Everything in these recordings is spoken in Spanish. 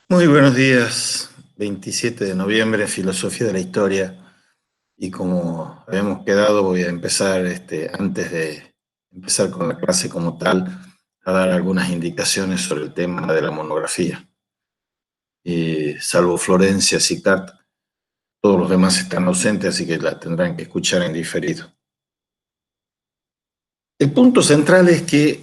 Muy buenos días, 27 de noviembre, Filosofía de la Historia. Y como habíamos quedado, voy a empezar, antes de empezar con la clase como tal, a dar algunas indicaciones sobre el tema de la monografía. Salvo Florencia Sicart, todos los demás están ausentes, así que la tendrán que escuchar en diferido. El punto central es que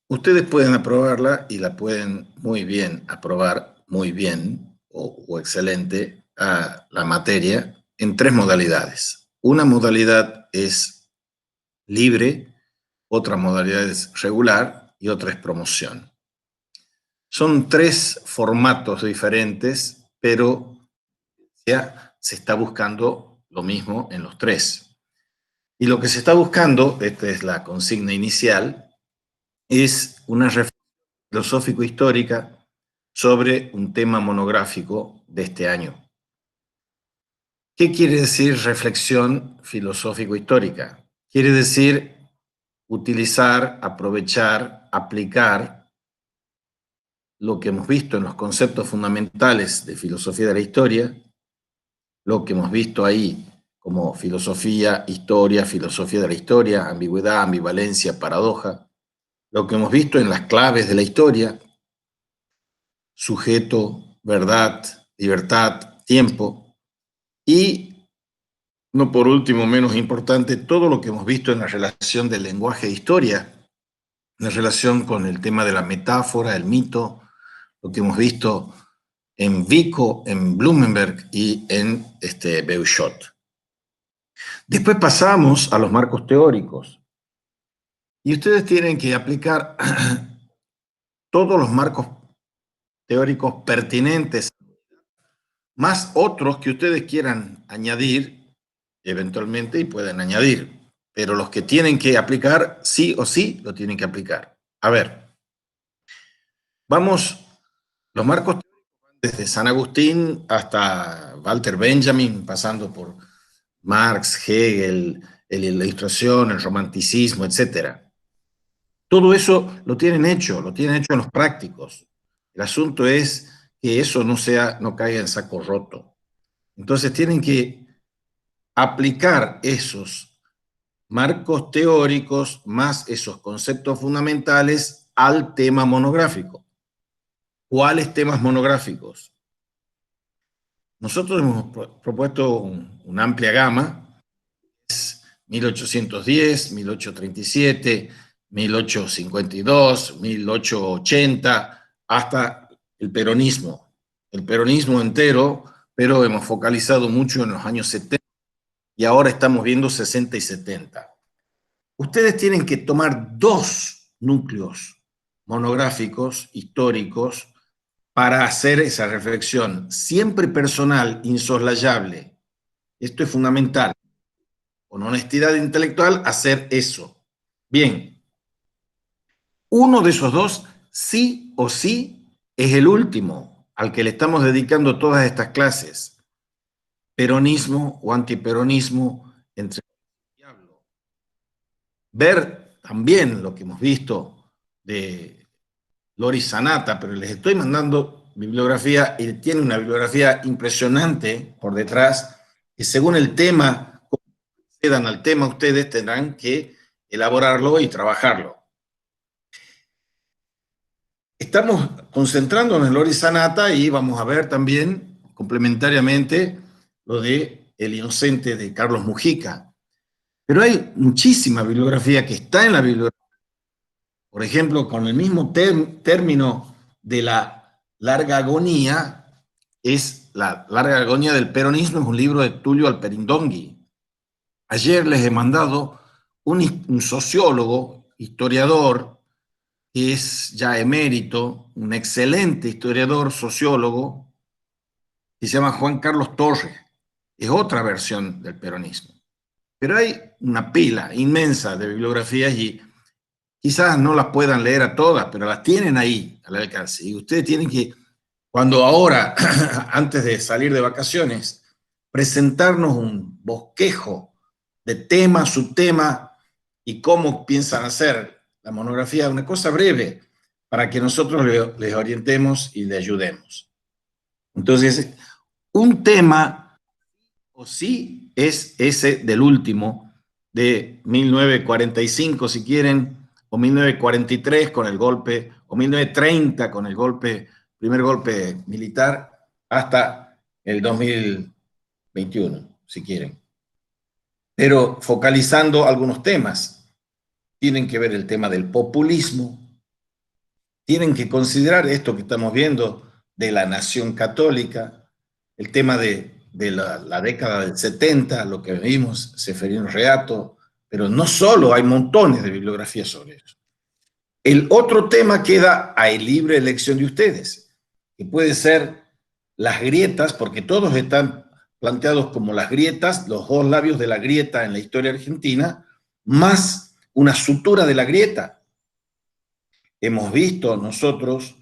ustedes pueden aprobarla y la pueden muy bien aprobar, muy bien o excelente a la materia en tres modalidades. Una modalidad es libre, otra modalidad es regular y otra es promoción. Son tres formatos diferentes, pero ya se está buscando lo mismo en los tres. Y lo que se está buscando, esta es la consigna inicial, es una reflexión filosófico-histórica sobre un tema monográfico de este año. ¿Qué quiere decir reflexión filosófico-histórica? Quiere decir utilizar, aprovechar, aplicar lo que hemos visto en los conceptos fundamentales de filosofía de la historia, lo que hemos visto ahí como filosofía, historia, filosofía de la historia, ambigüedad, ambivalencia, paradoja, lo que hemos visto en las claves de la historia, sujeto, verdad, libertad, tiempo, y no por último, menos importante, todo lo que hemos visto en la relación del lenguaje de historia, en la relación con el tema de la metáfora, el mito, lo que hemos visto en Vico, en Blumenberg y en Beuchot. Después pasamos a los marcos teóricos y ustedes tienen que aplicar todos los marcos teóricos pertinentes, más otros que ustedes quieran añadir eventualmente y pueden añadir, pero los que tienen que aplicar sí o sí lo tienen que aplicar. A ver, vamos, los marcos desde San Agustín hasta Walter Benjamin, pasando por Marx, Hegel, la Ilustración, el Romanticismo, etcétera. Todo eso lo tienen hecho en los prácticos. El asunto es que eso no caiga en saco roto. Entonces tienen que aplicar esos marcos teóricos más esos conceptos fundamentales al tema monográfico. ¿Cuáles temas monográficos? Nosotros hemos propuesto una amplia gama, es 1810, 1837, 1852, 1880, hasta el peronismo. El peronismo entero, pero hemos focalizado mucho en los años 70 y ahora estamos viendo 60 y 70. Ustedes tienen que tomar dos núcleos monográficos, históricos, para hacer esa reflexión, siempre personal, insoslayable. Esto es fundamental. Con honestidad intelectual, hacer eso. Bien, uno de esos dos, sí o sí, es el último al que le estamos dedicando todas estas clases. Peronismo o antiperonismo entre el diablo. Ver también lo que hemos visto de Loris Sanata, pero les estoy mandando bibliografía y tiene una bibliografía impresionante por detrás, y según el tema, como accedan al tema, ustedes tendrán que elaborarlo y trabajarlo. Estamos concentrándonos en Loris Sanata y vamos a ver también, complementariamente, lo de El Inocente de Carlos Mujica. Pero hay muchísima bibliografía que está en la bibliografía. Por ejemplo, con el mismo término de la larga agonía, es la larga agonía del peronismo, es un libro de Tulio Alperindongui. Ayer les he mandado un sociólogo, historiador, que es ya emérito, un excelente historiador, sociólogo, que se llama Juan Carlos Torres. Es otra versión del peronismo. Pero hay una pila inmensa de bibliografías y quizás no las puedan leer a todas, pero las tienen ahí al alcance. Y ustedes tienen que, cuando ahora, antes de salir de vacaciones, presentarnos un bosquejo de tema, subtema y cómo piensan hacer la monografía, una cosa breve, para que nosotros les orientemos y les ayudemos. Entonces, un tema, o sí, es ese del último, de 1945, si quieren, o 1943 con el golpe, o 1930 con el golpe, primer golpe militar, hasta el 2021, si quieren. Pero focalizando algunos temas, tienen que ver el tema del populismo, tienen que considerar esto que estamos viendo de la nación católica, el tema de la década del 70, lo que vimos, Seferino Reato, pero no solo, hay montones de bibliografías sobre eso. El otro tema queda a libre elección de ustedes, que puede ser las grietas, porque todos están planteados como las grietas, los dos labios de la grieta en la historia argentina, más una sutura de la grieta. Hemos visto nosotros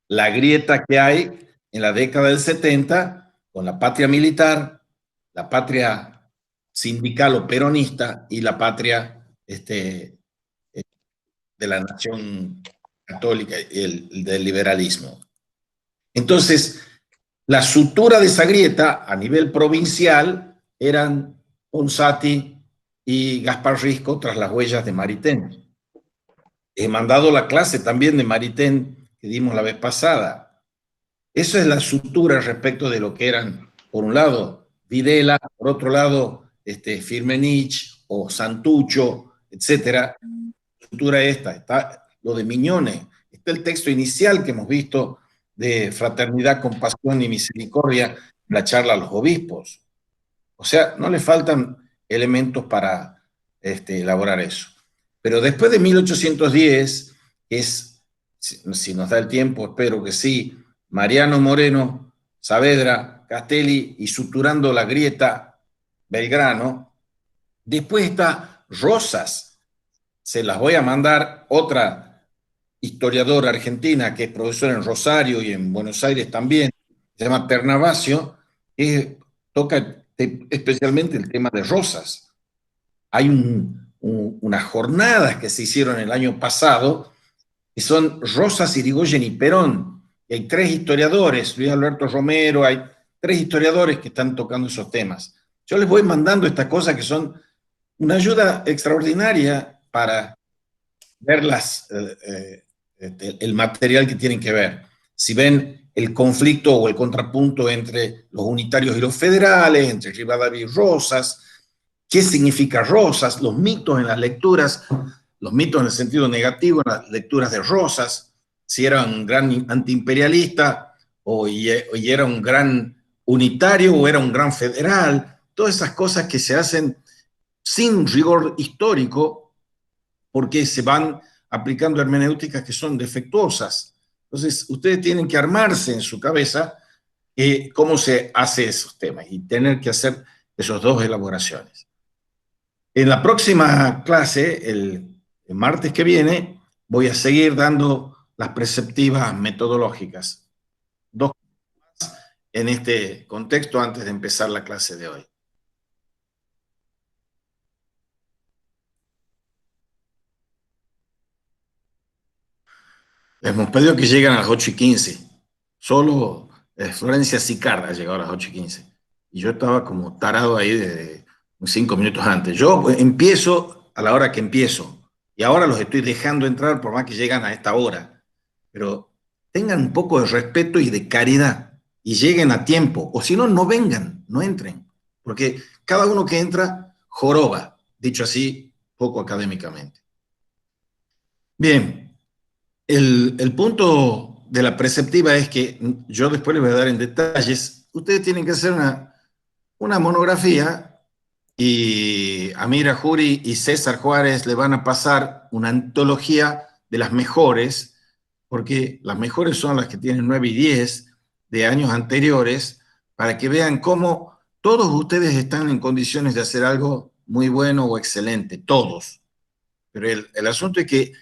la grieta que hay en la década del 70 con la patria militar, la patria sindical o peronista y la patria de la nación católica y del liberalismo. Entonces, la sutura de esa grieta a nivel provincial eran Ponsati y Gaspar Risco tras las huellas de Maritain. He mandado la clase también de Maritain que dimos la vez pasada. Esa es la sutura respecto de lo que eran, por un lado, Videla, por otro lado, Firmenich o Santucho, etcétera. La sutura está lo de Miñones, está el texto inicial que hemos visto de Fraternidad, Compasión y Misericordia, la charla a los obispos. O sea, no le faltan elementos para elaborar eso. Pero después de 1810, que es, si nos da el tiempo, espero que sí, Mariano Moreno, Saavedra, Castelli y suturando la grieta Belgrano. Después está Rosas, se las voy a mandar, otra historiadora argentina que es profesora en Rosario y en Buenos Aires también, se llama Ternavasio, que toca especialmente el tema de Rosas. Hay unas jornadas que se hicieron el año pasado que son Rosas, Irigoyen y Perón. Y hay tres historiadores, Luis Alberto Romero, hay tres historiadores que están tocando esos temas. Yo les voy mandando estas cosas que son una ayuda extraordinaria para ver el material que tienen que ver. Si ven el conflicto o el contrapunto entre los unitarios y los federales, entre Rivadavia y Rosas, qué significa Rosas, los mitos en las lecturas, los mitos en el sentido negativo en las lecturas de Rosas, si era un gran antiimperialista y era un gran unitario o era un gran federal, todas esas cosas que se hacen sin rigor histórico porque se van aplicando hermenéuticas que son defectuosas. Entonces, ustedes tienen que armarse en su cabeza cómo se hace esos temas y tener que hacer esas dos elaboraciones. En la próxima clase, el martes que viene, voy a seguir dando las preceptivas metodológicas. Dos más en este contexto antes de empezar la clase de hoy. Les hemos pedido que lleguen a las 8:15. Solo Florencia Sicarda llegó a las 8:15. Y yo estaba como tarado ahí de 5 minutos antes. Yo empiezo a la hora que empiezo. Y ahora los estoy dejando entrar por más que llegan a esta hora. Pero tengan un poco de respeto y de caridad. Y lleguen a tiempo. O si no, no vengan, no entren. Porque cada uno que entra joroba. Dicho así, poco académicamente. Bien. El punto de la preceptiva es que yo después les voy a dar en detalles. Ustedes tienen que hacer una monografía y Amira Jury y César Juárez le van a pasar una antología de las mejores, porque las mejores son las que tienen 9 y 10 de años anteriores, para que vean cómo todos ustedes están en condiciones de hacer algo muy bueno o excelente, todos. Pero el asunto es que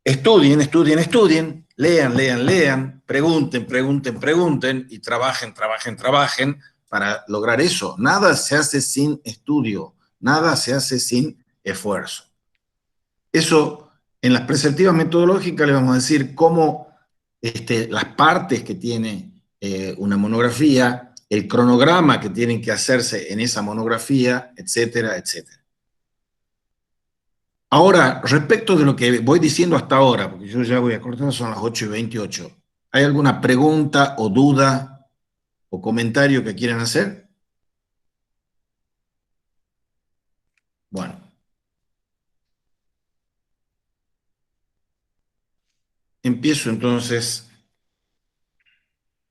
estudien, estudien, estudien, lean, lean, lean, pregunten, pregunten, pregunten y trabajen, trabajen, trabajen para lograr eso. Nada se hace sin estudio, nada se hace sin esfuerzo. Eso, en las preceptivas metodológicas le vamos a decir cómo las partes que tiene una monografía, el cronograma que tienen que hacerse en esa monografía, etcétera, etcétera. Ahora, respecto de lo que voy diciendo hasta ahora, porque yo ya voy a cortar, son las 8:28. ¿Hay alguna pregunta o duda o comentario que quieran hacer? Bueno, empiezo entonces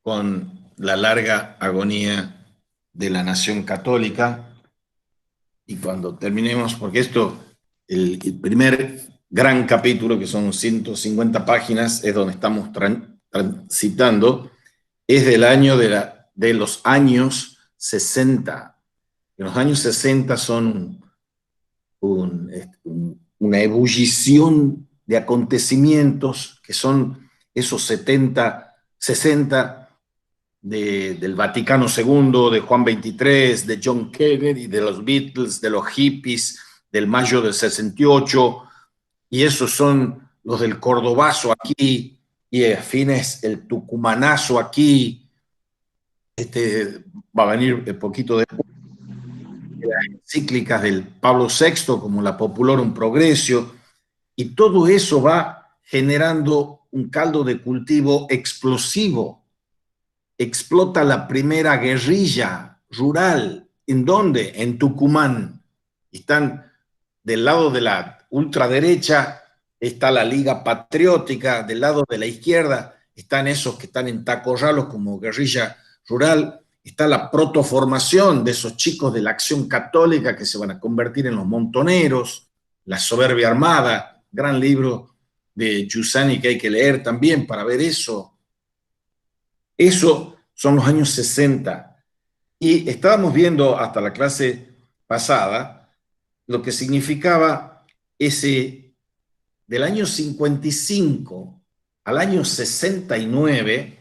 con la larga agonía de la nación católica y cuando terminemos, porque esto, el primer gran capítulo, que son 150 páginas, es donde estamos transitando, es del año de los años 60. Los años 60 son una ebullición de acontecimientos que son esos 70, 60 del Vaticano II, de Juan XXIII, de John Kennedy, de los Beatles, de los hippies, del mayo del 68, y esos son los del Cordobazo aquí, y a fines el Tucumanazo aquí. Va a venir un poquito después, encíclicas del Pablo VI, como la Populorum Progressio, y todo eso va generando un caldo de cultivo explosivo. Explota la primera guerrilla rural. ¿En dónde? En Tucumán. Están del lado de la ultraderecha, está la Liga Patriótica, del lado de la izquierda están esos que están en tacorralos como guerrilla rural, está la protoformación de esos chicos de la Acción Católica que se van a convertir en los montoneros, la soberbia armada, gran libro de Giussani que hay que leer también para ver eso. Eso son los años 60. Y estábamos viendo hasta la clase pasada lo que significaba ese del año 55 al año 69,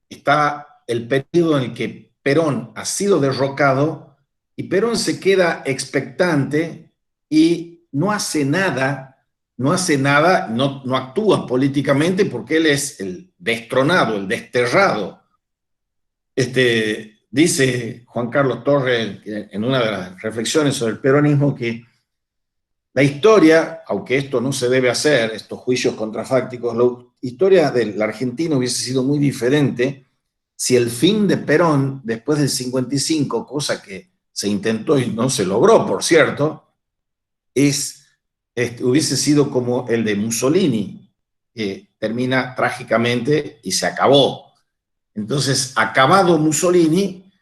está el periodo en el que Perón ha sido derrocado y Perón se queda expectante y no hace nada, no actúa políticamente porque él es el destronado, el desterrado. Dice Juan Carlos Torres en una de las reflexiones sobre el peronismo que la historia, aunque esto no se debe hacer, estos juicios contrafácticos, la historia del argentino hubiese sido muy diferente si el fin de Perón, después del 55, cosa que se intentó y no se logró, por cierto, hubiese sido como el de Mussolini, que termina trágicamente y se acabó. Entonces, acabado Mussolini,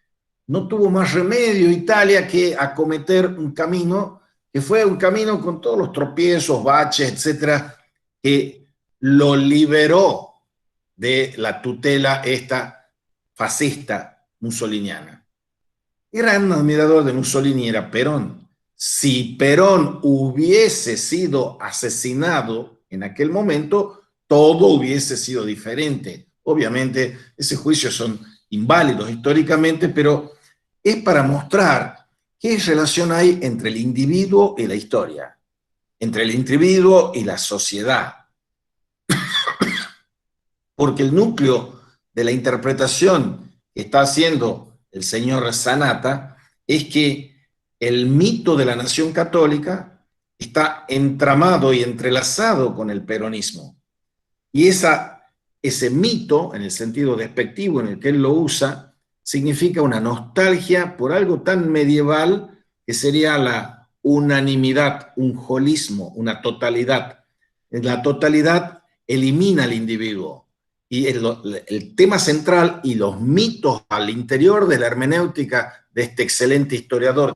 no tuvo más remedio Italia que acometer un camino que fue un camino con todos los tropiezos, baches, etcétera, que lo liberó de la tutela esta fascista mussoliniana. Gran admirador de Mussolini era Perón. Si Perón hubiese sido asesinado en aquel momento, todo hubiese sido diferente. Obviamente, esos juicios son inválidos históricamente, pero es para mostrar qué relación hay entre el individuo y la historia, entre el individuo y la sociedad. Porque el núcleo de la interpretación que está haciendo el señor Sanata es que el mito de la nación católica está entramado y entrelazado con el peronismo. Y ese mito, en el sentido despectivo en el que él lo usa, significa una nostalgia por algo tan medieval que sería la unanimidad, un holismo, una totalidad. La totalidad elimina al individuo. Y el tema central y los mitos al interior de la hermenéutica de este excelente historiador,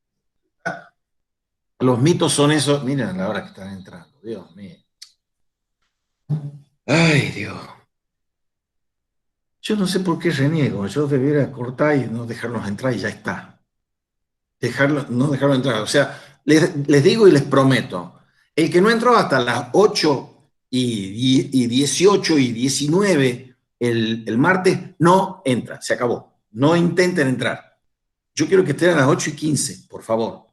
los mitos son esos, miren a la hora que están entrando, Dios mío. Ay, Dios. Yo no sé por qué reniego, yo debiera cortar y no dejarlos entrar y ya está. No dejarlos entrar. O sea, les digo y les prometo, el que no entró hasta las 8:18 y 19 el martes, no entra, se acabó. No intenten entrar. Yo quiero que estén a las 8:15, por favor.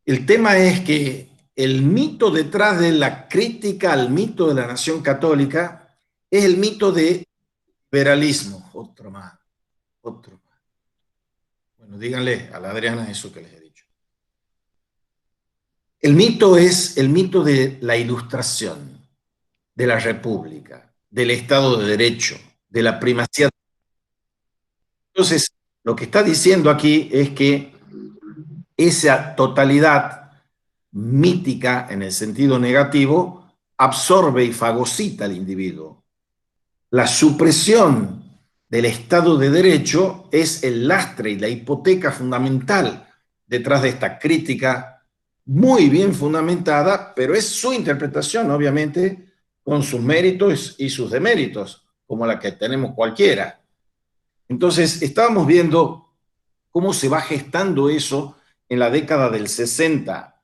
El tema es que el mito detrás de la crítica al mito de la nación católica es el mito de Liberalismo, otro más, otro más. Bueno, díganle a la Adriana eso que les he dicho. El mito es el mito de la ilustración, de la república, del Estado de Derecho, de la primacía. Entonces, lo que está diciendo aquí es que esa totalidad mítica, en el sentido negativo, absorbe y fagocita al individuo. La supresión del Estado de Derecho es el lastre y la hipoteca fundamental detrás de esta crítica muy bien fundamentada, pero es su interpretación, obviamente, con sus méritos y sus deméritos, como la que tenemos cualquiera. Entonces, estábamos viendo cómo se va gestando eso en la década del 60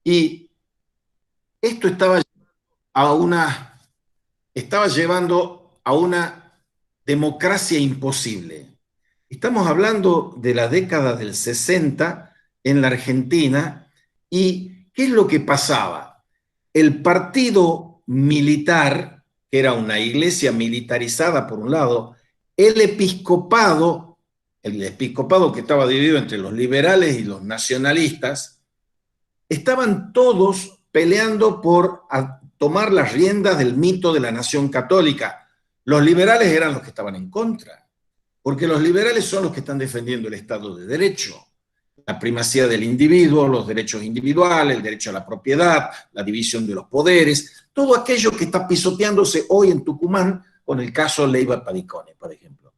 y esto estaba llevando a una democracia imposible. Estamos hablando de la década del 60 en la Argentina y ¿qué es lo que pasaba? El partido militar, que era una iglesia militarizada por un lado, el episcopado, que estaba dividido entre los liberales y los nacionalistas, estaban todos peleando por tomar las riendas del mito de la nación católica. Los liberales eran los que estaban en contra, porque los liberales son los que están defendiendo el Estado de Derecho, la primacía del individuo, los derechos individuales, el derecho a la propiedad, la división de los poderes, todo aquello que está pisoteándose hoy en Tucumán con el caso Leiva Padicone, por ejemplo.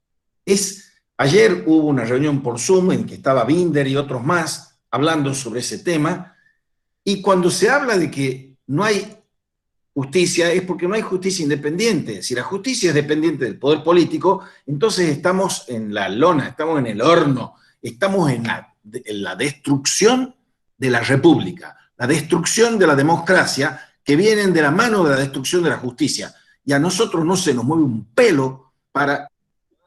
Ayer hubo una reunión por Zoom en que estaba Binder y otros más hablando sobre ese tema, y cuando se habla de que no hay justicia es porque no hay justicia independiente. Si la justicia es dependiente del poder político, entonces estamos en la lona, estamos en el horno, estamos en la destrucción de la república, la destrucción de la democracia, que vienen de la mano de la destrucción de la justicia. Y a nosotros no se nos mueve un pelo para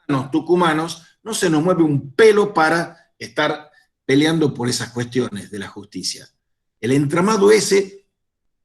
los tucumanos, no se nos mueve un pelo para estar peleando por esas cuestiones de la justicia. El entramado ese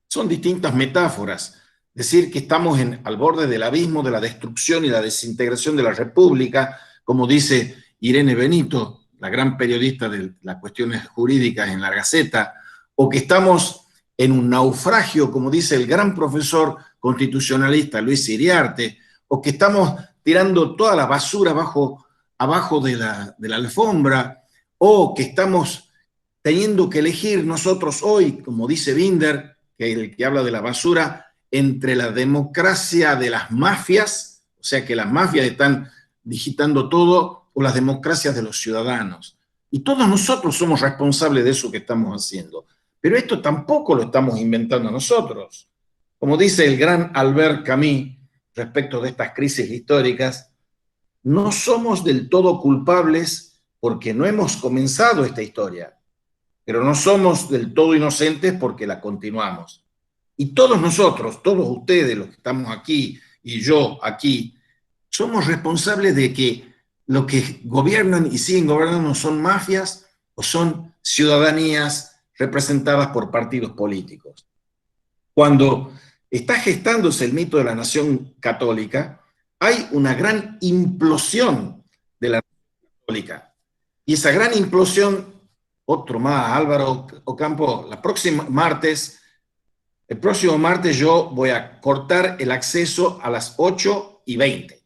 son distintas metáforas. Decir que estamos al borde del abismo de la destrucción y la desintegración de la República, como dice Irene Benito, la gran periodista de las cuestiones jurídicas en la Gaceta, o que estamos en un naufragio, como dice el gran profesor constitucionalista Luis Iriarte, o que estamos tirando toda la basura abajo de la alfombra, o que estamos teniendo que elegir nosotros hoy, como dice Binder, que el que habla de la basura, entre la democracia de las mafias, o sea que las mafias están digitando todo, o las democracias de los ciudadanos. Y todos nosotros somos responsables de eso que estamos haciendo. Pero esto tampoco lo estamos inventando nosotros. Como dice el gran Albert Camus respecto de estas crisis históricas, no somos del todo culpables porque no hemos comenzado esta historia, pero no somos del todo inocentes porque la continuamos. Y todos nosotros, todos ustedes, los que estamos aquí y yo aquí, somos responsables de que lo que gobiernan y siguen gobernando son mafias o son ciudadanías representadas por partidos políticos. Cuando está gestándose el mito de la nación católica, hay una gran implosión de la nación católica. Y esa gran implosión, otro más, Álvaro Ocampo, el próximo martes yo voy a cortar el acceso a las 8:20.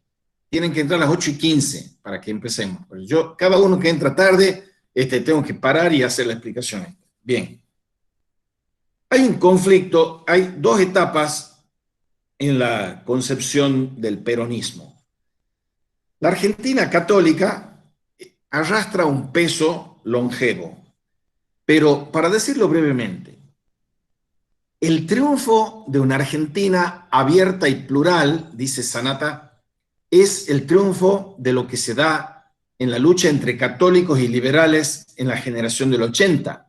Tienen que entrar a las 8:15 para que empecemos. Yo, cada uno que entra tarde, tengo que parar y hacer la explicación. Bien. Hay un conflicto, hay dos etapas en la concepción del peronismo. La Argentina católica arrastra un peso longevo, pero para decirlo brevemente, el triunfo de una Argentina abierta y plural, dice Sanata, es el triunfo de lo que se da en la lucha entre católicos y liberales en la generación del 80.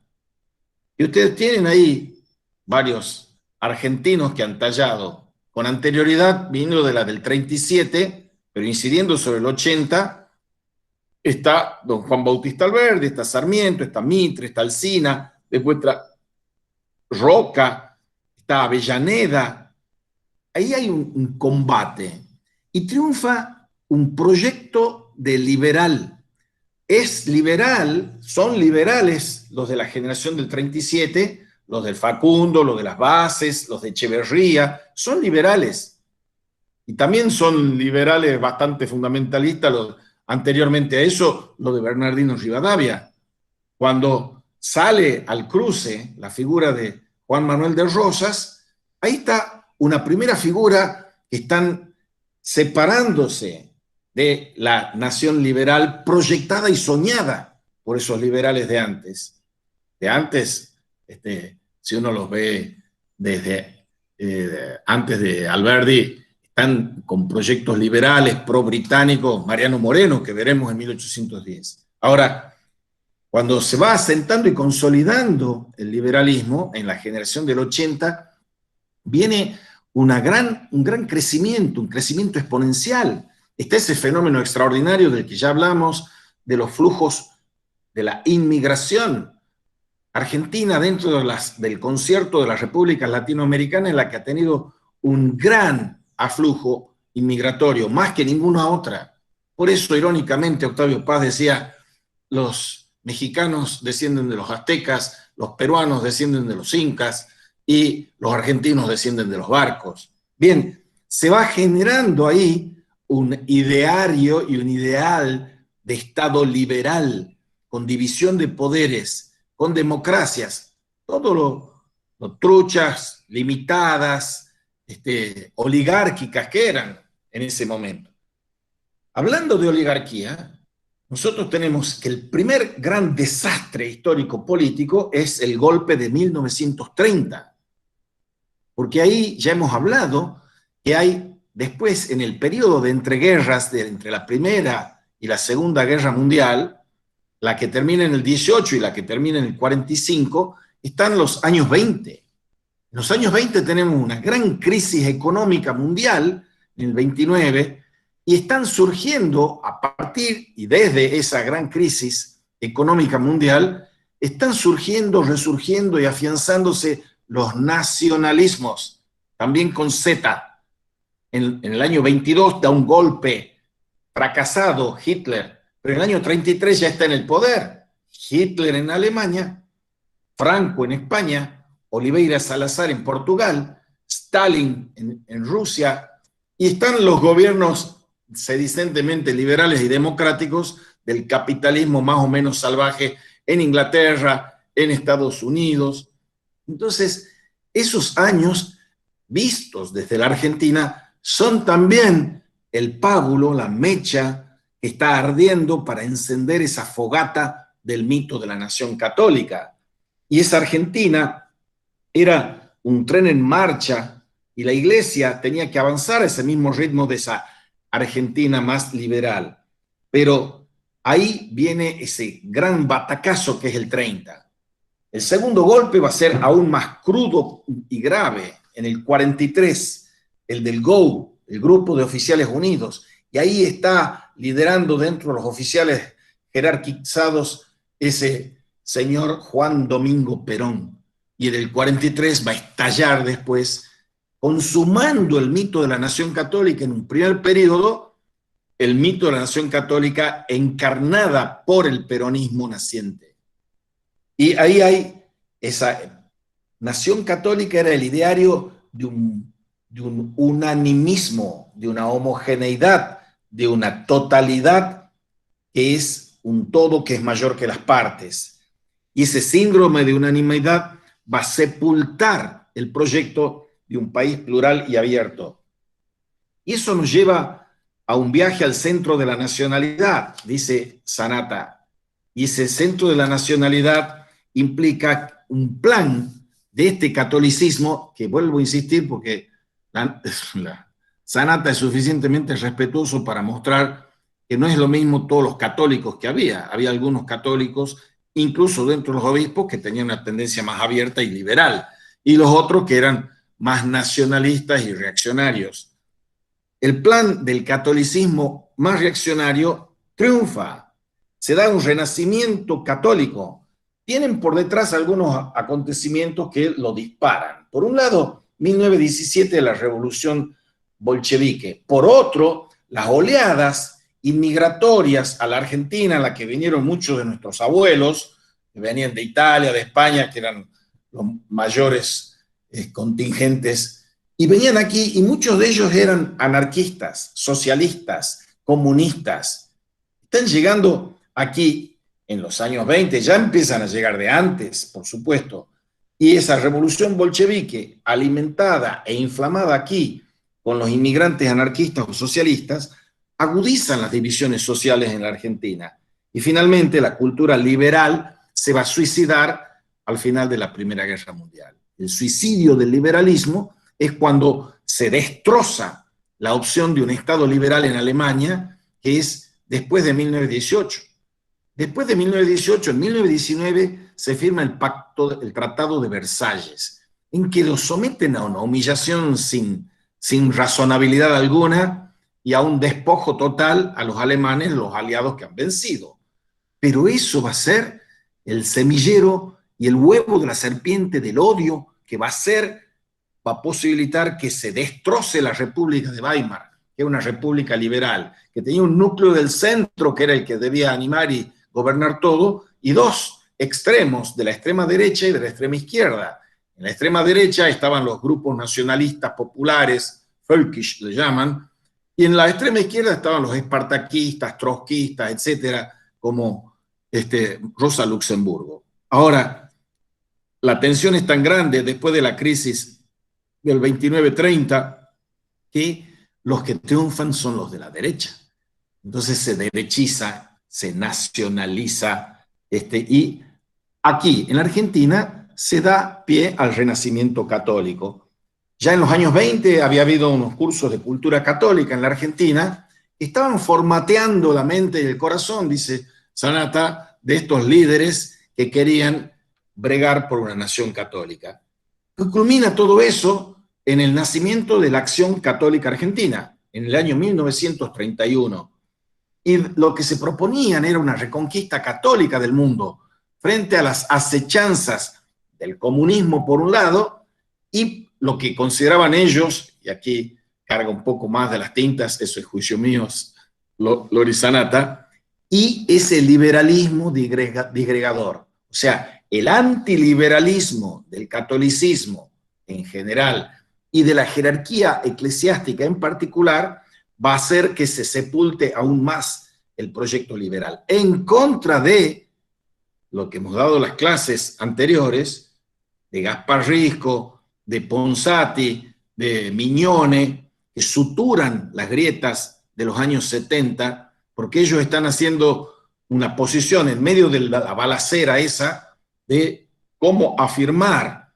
Y ustedes tienen ahí varios argentinos que han tallado con anterioridad, viniendo de la del 37, pero incidiendo sobre el 80, está don Juan Bautista Alberdi, está Sarmiento, está Mitre, está Alsina, después está Roca, está Avellaneda. Ahí hay un combate y triunfa un proyecto de liberal. Es liberal, son liberales los de la generación del 37, los del Facundo, los de las bases, los de Echeverría, son liberales. Y también son liberales bastante fundamentalistas, anteriormente a eso, lo de Bernardino Rivadavia. Cuando sale al cruce la figura de Juan Manuel de Rosas, ahí está una primera figura que están separándose de la nación liberal proyectada y soñada por esos liberales de antes. De antes, si uno los ve desde antes de Alberdi, están con proyectos liberales pro-británicos, Mariano Moreno, que veremos en 1810. Ahora, cuando se va asentando y consolidando el liberalismo en la generación del 80, viene un gran crecimiento, un crecimiento exponencial. Está ese fenómeno extraordinario del que ya hablamos, de los flujos de la inmigración. Argentina, dentro del concierto de las repúblicas latinoamericanas, en la que ha tenido un gran aflujo inmigratorio, más que ninguna otra. Por eso, irónicamente, Octavio Paz decía, los mexicanos descienden de los aztecas, los peruanos descienden de los incas y los argentinos descienden de los barcos. Bien, se va generando ahí un ideario y un ideal de Estado liberal, con división de poderes, con democracias, todo lo truchas, limitadas, oligárquicas que eran en ese momento. Hablando de oligarquía, nosotros tenemos que el primer gran desastre histórico político es el golpe de 1930, porque ahí ya hemos hablado que hay después, en el periodo de entreguerras, entre la Primera y la Segunda Guerra Mundial, la que termina en el 18 y la que termina en el 45, están los años 20. En los años 20 tenemos una gran crisis económica mundial, en el 29, y están surgiendo a partir y desde esa gran crisis económica mundial, están surgiendo, resurgiendo y afianzándose los nacionalismos, también con Z. En el año 22 da un golpe fracasado Hitler, pero en el año 33 ya está en el poder. Hitler en Alemania, Franco en España, Oliveira Salazar en Portugal, Stalin en Rusia, y están los gobiernos sedicentemente liberales y democráticos del capitalismo más o menos salvaje en Inglaterra, en Estados Unidos. Entonces, esos años vistos desde la Argentina son también el pábulo, la mecha que está ardiendo para encender esa fogata del mito de la nación católica. Y esa Argentina era un tren en marcha y la Iglesia tenía que avanzar a ese mismo ritmo de esa Argentina más liberal. Pero ahí viene ese gran batacazo que es el 30. El segundo golpe va a ser aún más crudo y grave en el 43, el del GO, el Grupo de Oficiales Unidos. Y ahí está liderando dentro de los oficiales jerarquizados ese señor Juan Domingo Perón. Y en el 43 va a estallar después, consumando el mito de la nación católica en un primer periodo, el mito de la nación católica encarnada por el peronismo naciente. Y ahí hay esa nación católica, era el ideario de un unanimismo, de una homogeneidad, de una totalidad que es un todo que es mayor que las partes. Y ese síndrome de unanimidad va a sepultar el proyecto de un país plural y abierto. Y eso nos lleva a un viaje al centro de la nacionalidad, dice Sanata. Y ese centro de la nacionalidad implica un plan de este catolicismo, que vuelvo a insistir porque Sanata es suficientemente respetuoso para mostrar que no es lo mismo todos los católicos que había. Había algunos católicos, incluso dentro de los obispos, que tenían una tendencia más abierta y liberal, y los otros que eran más nacionalistas y reaccionarios. El plan del catolicismo más reaccionario triunfa. Se da un renacimiento católico. Tienen por detrás algunos acontecimientos que lo disparan. Por un lado, 1917, la revolución bolchevique. Por otro, las oleadas inmigratorias a la Argentina, a la que vinieron muchos de nuestros abuelos, que venían de Italia, de España, que eran los mayores contingentes, y venían aquí, y muchos de ellos eran anarquistas, socialistas, comunistas. Están llegando aquí en los años 20, ya empiezan a llegar de antes, por supuesto, y esa revolución bolchevique, alimentada e inflamada aquí con los inmigrantes anarquistas o socialistas, agudizan las divisiones sociales en la Argentina. Y finalmente la cultura liberal se va a suicidar al final de la Primera Guerra Mundial. El suicidio del liberalismo es cuando se destroza la opción de un Estado liberal en Alemania, que es después de 1918. Después de 1918, en 1919, se firma el Tratado de Versalles, en que los someten a una humillación sin razonabilidad alguna y a un despojo total a los alemanes, los aliados que han vencido. Pero eso va a ser el semillero y el huevo de la serpiente del odio que va a posibilitar que se destroce la República de Weimar, que era una república liberal, que tenía un núcleo del centro que era el que debía animar y gobernar todo, y dos extremos, de la extrema derecha y de la extrema izquierda. En la extrema derecha estaban los grupos nacionalistas populares, Völkisch le llaman, y en la extrema izquierda estaban los espartaquistas, trotskistas, etcétera, como Rosa Luxemburgo. Ahora, la tensión es tan grande después de la crisis del 29-30 que los que triunfan son los de la derecha. Entonces se derechiza, se nacionaliza, y aquí en la Argentina se da pie al renacimiento católico. Ya en los años 20 había habido unos cursos de cultura católica en la Argentina que estaban formateando la mente y el corazón, dice Sanata, de estos líderes que querían bregar por una nación católica. Culmina todo eso en el nacimiento de la Acción Católica Argentina, en el año 1931. Y lo que se proponían era una reconquista católica del mundo frente a las acechanzas del comunismo por un lado y lo que consideraban ellos, y aquí carga un poco más de las tintas, eso es juicio mío, Lori Sanata, y ese liberalismo digregador. O sea, el antiliberalismo del catolicismo en general y de la jerarquía eclesiástica en particular va a hacer que se sepulte aún más el proyecto liberal, en contra de lo que hemos dado las clases anteriores, de Gaspar Risco, de Ponsati, de Mignone, que suturan las grietas de los años 70, porque ellos están haciendo una posición en medio de la balacera esa de cómo afirmar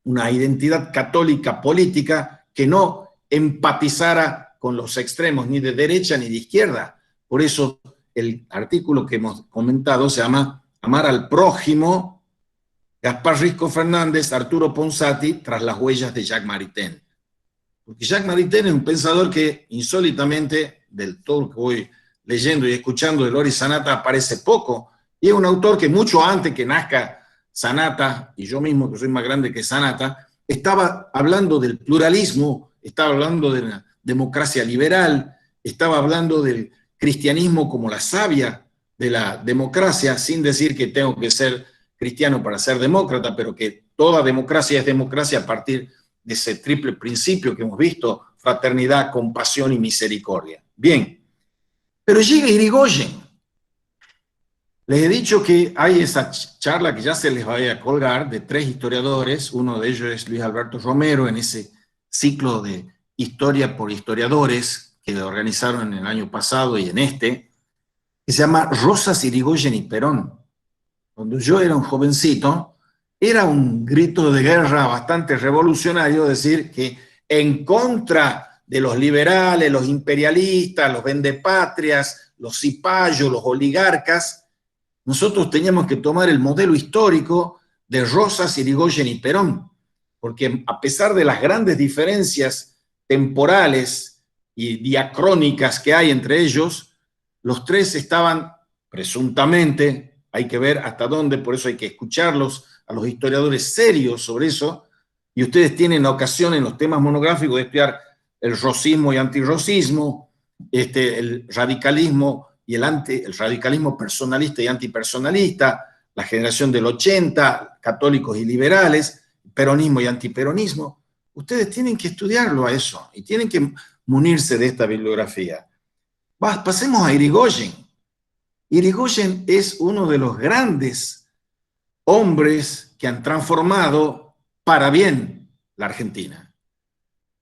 una identidad católica política que no empatizara con los extremos ni de derecha ni de izquierda. Por eso el artículo que hemos comentado se llama Amar al prójimo, Gaspar Risco Fernández, Arturo Ponsati, tras las huellas de Jacques Maritain. Porque Jacques Maritain es un pensador que insólitamente, del todo lo que voy leyendo y escuchando de Lori Sanata, aparece poco, y es un autor que mucho antes que nazca Sanata, y yo mismo que soy más grande que Sanata, estaba hablando del pluralismo, estaba hablando de la democracia liberal, estaba hablando del cristianismo como la savia de la democracia, sin decir que tengo que ser cristiano para ser demócrata, pero que toda democracia es democracia a partir de ese triple principio que hemos visto: fraternidad, compasión y misericordia. Bien, pero llega Irigoyen. Les he dicho que hay esa charla que ya se les va a colgar de 3 historiadores, uno de ellos es Luis Alberto Romero, en ese ciclo de historia por historiadores que organizaron en el año pasado y en que se llama Rosas, Irigoyen y Perón. Cuando yo era un jovencito, era un grito de guerra bastante revolucionario decir que en contra de los liberales, los imperialistas, los vendepatrias, los cipayos, los oligarcas, nosotros teníamos que tomar el modelo histórico de Rosas, Irigoyen y Perón, porque a pesar de las grandes diferencias temporales y diacrónicas que hay entre ellos, los tres estaban presuntamente, hay que ver hasta dónde, por eso hay que escucharlos a los historiadores serios sobre eso, y ustedes tienen la ocasión en los temas monográficos de estudiar el rosismo y antirrosismo, el radicalismo y el radicalismo personalista y antipersonalista, la generación del 80, católicos y liberales, peronismo y antiperonismo. Ustedes tienen que estudiarlo a eso y tienen que munirse de esta bibliografía. Pasemos a Irigoyen. Irigoyen es uno de los grandes hombres que han transformado para bien la Argentina.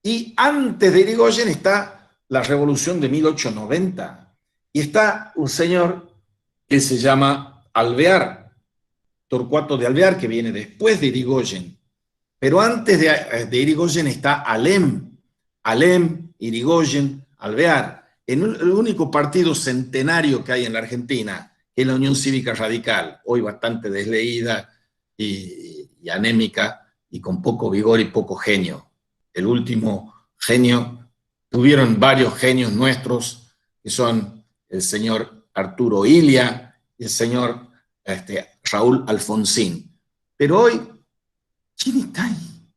Y antes de Irigoyen está la revolución de 1890 y está un señor que se llama Alvear, Torcuato de Alvear, que viene después de Irigoyen. Pero antes de Irigoyen está Alem, Irigoyen, Alvear, en el único partido centenario que hay en la Argentina, que es la Unión Cívica Radical, hoy bastante desleída y anémica y con poco vigor y poco genio. El último genio, tuvieron varios genios nuestros, que son el señor Arturo Illia y el señor Raúl Alfonsín. Pero hoy, ¿quién está ahí?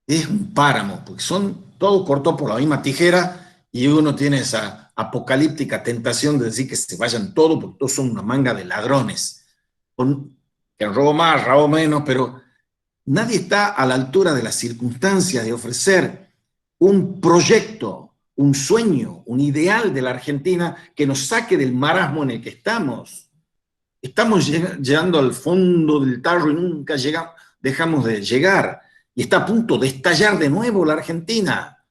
Es un páramo, porque son todos cortados por la misma tijera y uno tiene esa apocalíptica tentación de decir que se vayan todos, porque todos son una manga de ladrones. Que robó más, robó menos, pero nadie está a la altura de las circunstancias de ofrecer un proyecto, un sueño, un ideal de la Argentina que nos saque del marasmo en el que estamos. Estamos llegando al fondo del tarro y nunca dejamos de llegar. Y está a punto de estallar de nuevo la Argentina,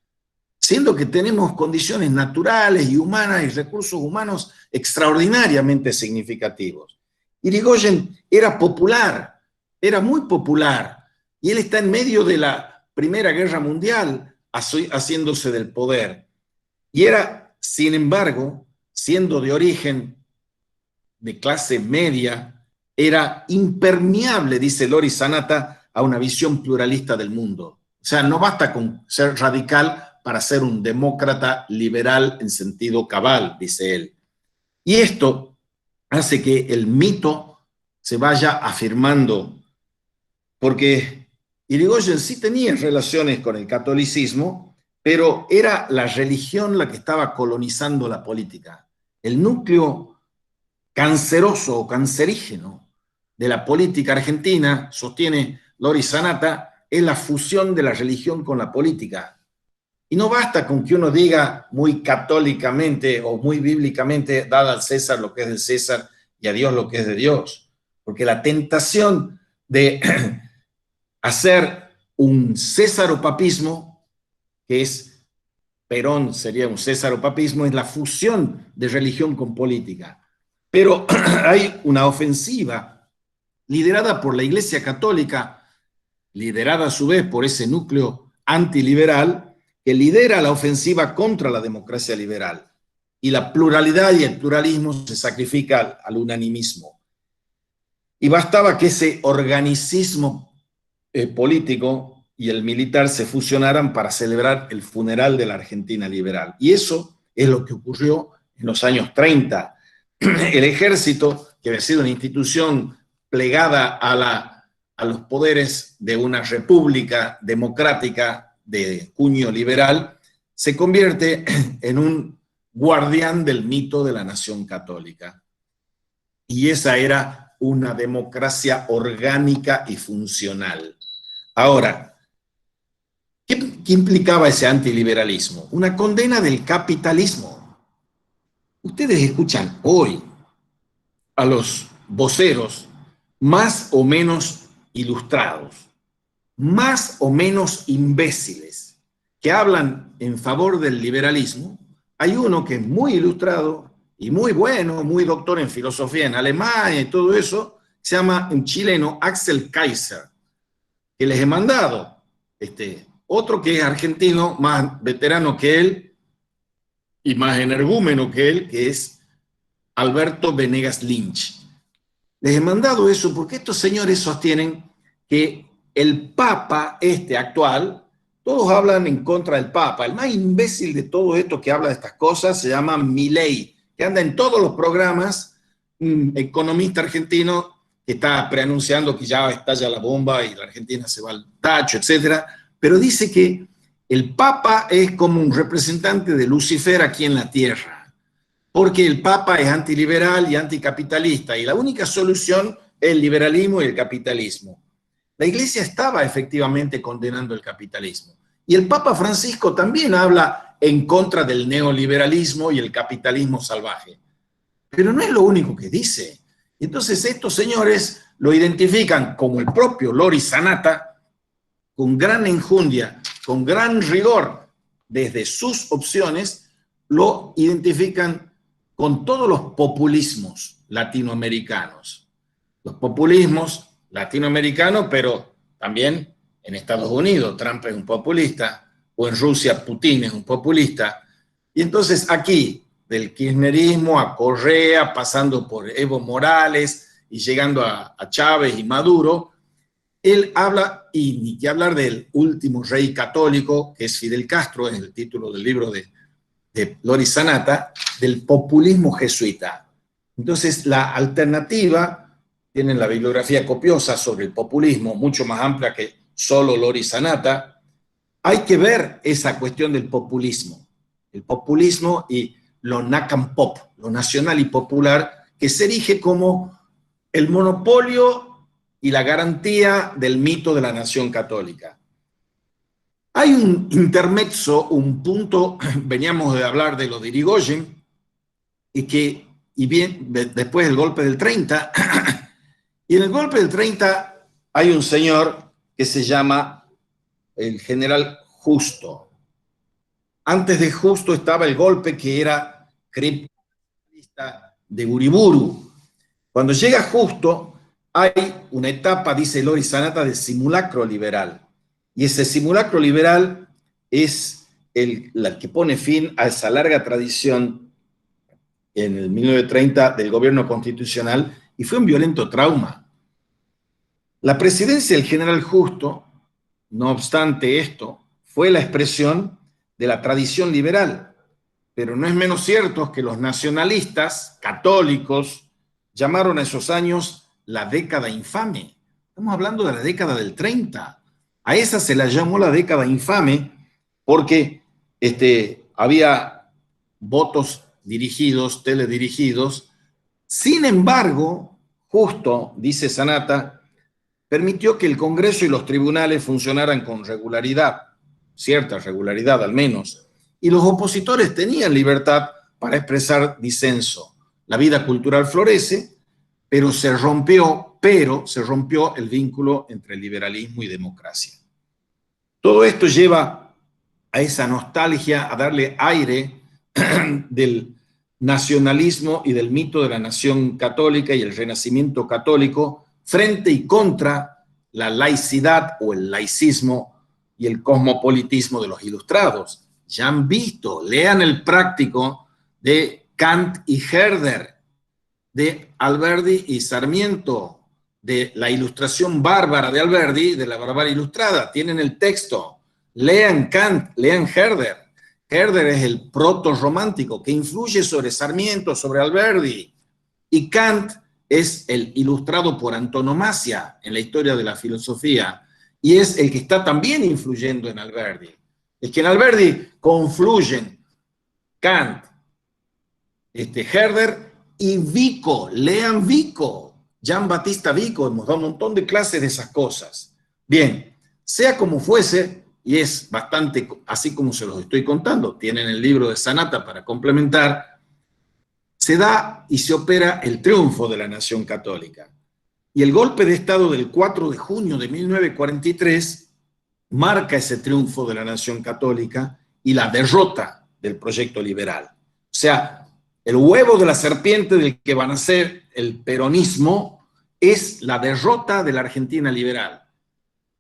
siendo que tenemos condiciones naturales y humanas y recursos humanos extraordinariamente significativos. Irigoyen era popular, era muy popular, y él está en medio de la Primera Guerra Mundial haciéndose del poder. Y era, sin embargo, siendo de origen de clase media, era impermeable, dice Loris Sanata, a una visión pluralista del mundo. O sea, no basta con ser radical para ser un demócrata liberal en sentido cabal, dice él. Y esto hace que el mito se vaya afirmando, porque Irigoyen sí tenía relaciones con el catolicismo, pero era la religión la que estaba colonizando la política. El núcleo canceroso o cancerígeno de la política argentina, sostiene Loris Sanata, es la fusión de la religión con la política. Y no basta con que uno diga muy católicamente o muy bíblicamente, dad al César lo que es del César y a Dios lo que es de Dios. Porque la tentación de hacer un césaropapismo, que es Perón sería un césaropapismo, es la fusión de religión con política. Pero hay una ofensiva liderada por la Iglesia Católica, liderada a su vez por ese núcleo antiliberal, que lidera la ofensiva contra la democracia liberal. Y la pluralidad y el pluralismo se sacrifica al unanimismo. Y bastaba que ese organicismo político y el militar se fusionaran para celebrar el funeral de la Argentina liberal. Y eso es lo que ocurrió en los años 30. El ejército, que había sido una institución plegada a los poderes de una república democrática de cuño liberal, se convierte en un guardián del mito de la nación católica. Y esa era una democracia orgánica y funcional. Ahora, ¿qué implicaba ese antiliberalismo? Una condena del capitalismo. Ustedes escuchan hoy a los voceros más o menos ilustrados, más o menos imbéciles, que hablan en favor del liberalismo. Hay uno que es muy ilustrado y muy bueno, muy doctor en filosofía en Alemania y todo eso, se llama un chileno, Axel Kaiser, que les he mandado. Otro que es argentino, más veterano que él y más energúmeno que él, que es Alberto Venegas Lynch. Les he mandado eso porque estos señores sostienen que el Papa actual, todos hablan en contra del Papa. El más imbécil de todo esto que habla de estas cosas se llama Milei, que anda en todos los programas, economista argentino que está preanunciando que ya estalla la bomba y la Argentina se va al tacho, etcétera, pero dice que el Papa es como un representante de Lucifer aquí en la tierra, porque el Papa es antiliberal y anticapitalista, y la única solución es el liberalismo y el capitalismo. La Iglesia estaba efectivamente condenando el capitalismo, y el Papa Francisco también habla en contra del neoliberalismo y el capitalismo salvaje. Pero no es lo único que dice. Entonces estos señores lo identifican como el propio Loris Sanata, con gran enjundia, con gran rigor, desde sus opciones, lo identifican con todos los populismos latinoamericanos. Los populismos latinoamericanos, pero también en Estados Unidos, Trump es un populista, o en Rusia, Putin es un populista. Y entonces aquí, del kirchnerismo a Correa, pasando por Evo Morales y llegando a Chávez y Maduro, él habla, y ni que hablar del último rey católico, que es Fidel Castro, es el título del libro de Loris Sanata, del populismo jesuita. Entonces, la alternativa, tienen la bibliografía copiosa sobre el populismo, mucho más amplia que solo Loris Sanata. Hay que ver esa cuestión del populismo. El populismo y lo NACAM-POP, lo nacional y popular, que se erige como el monopolio y la garantía del mito de la nación católica. Hay un intermezzo, un punto, veníamos de hablar de lo de Irigoyen, y bien, después del golpe del 30, y en el golpe del 30 hay un señor que se llama el general Justo. Antes de Justo estaba el golpe que era de Uriburu. Cuando llega Justo, hay una etapa, dice Loris Sanata, de simulacro liberal. Y ese simulacro liberal es la que pone fin a esa larga tradición en el 1930 del gobierno constitucional, y fue un violento trauma. La presidencia del general Justo, no obstante esto, fue la expresión de la tradición liberal, pero no es menos cierto que los nacionalistas católicos llamaron a esos años la década infame. Estamos hablando de la década del 30. A esa se la llamó la década infame porque había votos dirigidos, teledirigidos. Sin embargo, Justo, dice Sanata, permitió que el Congreso y los tribunales funcionaran con regularidad, cierta regularidad al menos, y los opositores tenían libertad para expresar disenso. La vida cultural florece, pero se rompió el vínculo entre liberalismo y democracia. Todo esto lleva a esa nostalgia, a darle aire del nacionalismo y del mito de la nación católica y el renacimiento católico frente y contra la laicidad o el laicismo y el cosmopolitismo de los ilustrados. Ya han visto, lean el práctico de Kant y Herder, de Alberdi y Sarmiento, de la ilustración bárbara de Alberdi, de la barbarie ilustrada. Tienen el texto. Lean Kant, lean Herder. Herder es el proto-romántico que influye sobre Sarmiento, sobre Alberdi. Y Kant es el ilustrado por antonomasia en la historia de la filosofía y es el que está también influyendo en Alberdi. Es que en Alberdi confluyen Kant, Herder y Vico. Lean Vico, Jean Battista Vico, hemos dado un montón de clases de esas cosas. Bien, sea como fuese, y es bastante así como se los estoy contando, tienen el libro de Sanata para complementar, se da y se opera el triunfo de la nación católica. Y el golpe de Estado del 4 de junio de 1943 marca ese triunfo de la nación católica y la derrota del proyecto liberal. O sea, el huevo de la serpiente del que van a ser el peronismo es la derrota de la Argentina liberal.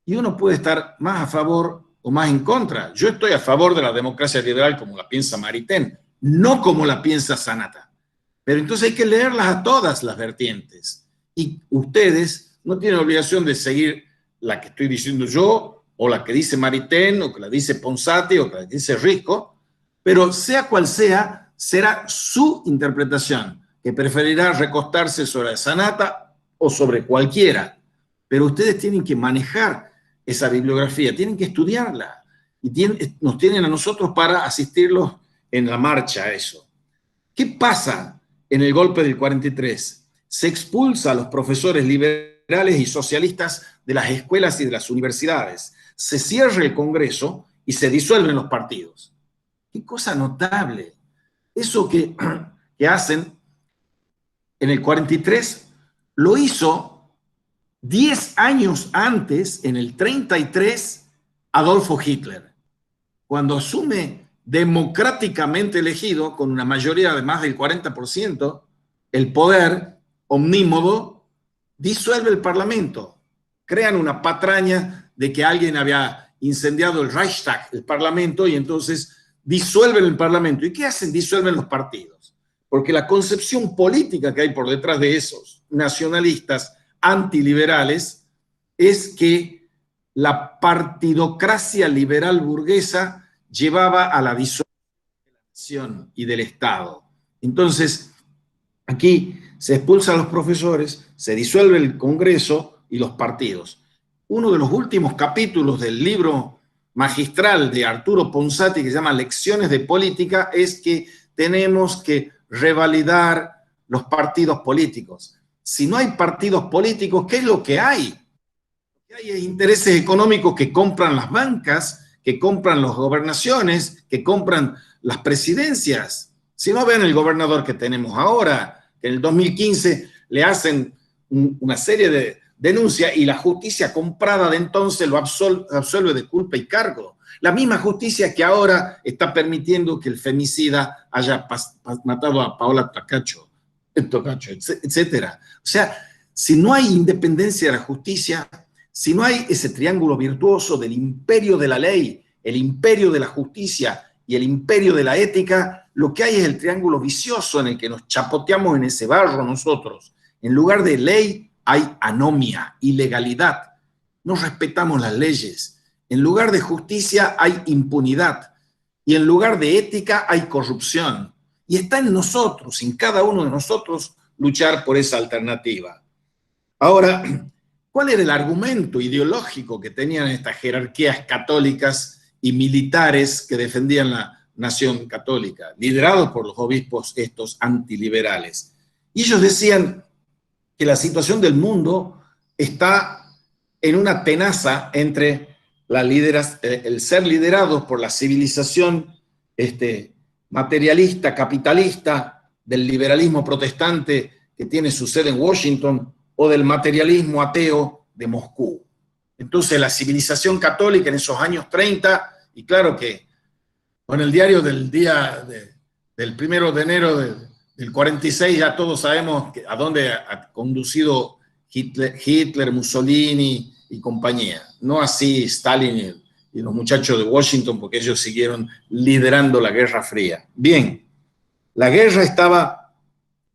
Y uno puede estar más a favor o más en contra. Yo estoy a favor de la democracia liberal como la piensa Maritain, no como la piensa Sanata. Pero entonces hay que leerlas a todas las vertientes. Y ustedes no tienen obligación de seguir la que estoy diciendo yo, o la que dice Maritain, o que la dice Ponsati, o que la dice Risco, pero sea cual sea, será su interpretación, que preferirá recostarse sobre Sanata o sobre cualquiera. Pero ustedes tienen que manejar esa bibliografía, tienen que estudiarla. y nos tienen a nosotros para asistirlos en la marcha a eso. ¿Qué pasa en el golpe del 43? Se expulsa a los profesores liberales y socialistas de las escuelas y de las universidades. Se cierra el Congreso y se disuelven los partidos. Qué cosa notable. Eso que hacen en el 43 lo hizo 10 años antes, en el 33, Adolfo Hitler, cuando asume democráticamente elegido, con una mayoría de más del 40%, el poder omnímodo, disuelve el Parlamento. Crean una patraña de que alguien había incendiado el Reichstag, el Parlamento, y entonces disuelven el Parlamento. ¿Y qué hacen? Disuelven los partidos. Porque la concepción política que hay por detrás de esos nacionalistas antiliberales es que la partidocracia liberal burguesa llevaba a la disolución de la nación y del Estado. Entonces, aquí se expulsan a los profesores, se disuelve el Congreso y los partidos. Uno de los últimos capítulos del libro magistral de Arturo Ponsati, que se llama Lecciones de Política, es que tenemos que revalidar los partidos políticos. Si no hay partidos políticos, ¿qué es lo que hay? Lo que hay es intereses económicos que compran las bancas, que compran las gobernaciones, que compran las presidencias. Si no, ven el gobernador que tenemos ahora, que en el 2015 le hacen una serie de denuncias y la justicia comprada de entonces lo absuelve de culpa y cargo. La misma justicia que ahora está permitiendo que el femicida haya matado a Paola Tocacho, etcétera. O sea, si no hay independencia de la justicia, si no hay ese triángulo virtuoso del imperio de la ley, el imperio de la justicia y el imperio de la ética, lo que hay es el triángulo vicioso en el que nos chapoteamos en ese barro nosotros. En lugar de ley hay anomia, ilegalidad. No respetamos las leyes. En lugar de justicia hay impunidad. Y en lugar de ética hay corrupción. Y está en nosotros, en cada uno de nosotros, luchar por esa alternativa. Ahora, ¿cuál era el argumento ideológico que tenían estas jerarquías católicas y militares que defendían la nación católica, liderados por los obispos estos antiliberales? Y ellos decían que la situación del mundo está en una tenaza entre el ser liderados por la civilización materialista, capitalista, del liberalismo protestante que tiene su sede en Washington, o del materialismo ateo de Moscú. Entonces la civilización católica en esos años 30, y claro que con el diario del día del 1 de enero del 46 ya todos sabemos a dónde ha conducido Hitler, Mussolini y compañía. No así Stalin y los muchachos de Washington, porque ellos siguieron liderando la Guerra Fría. Bien, la guerra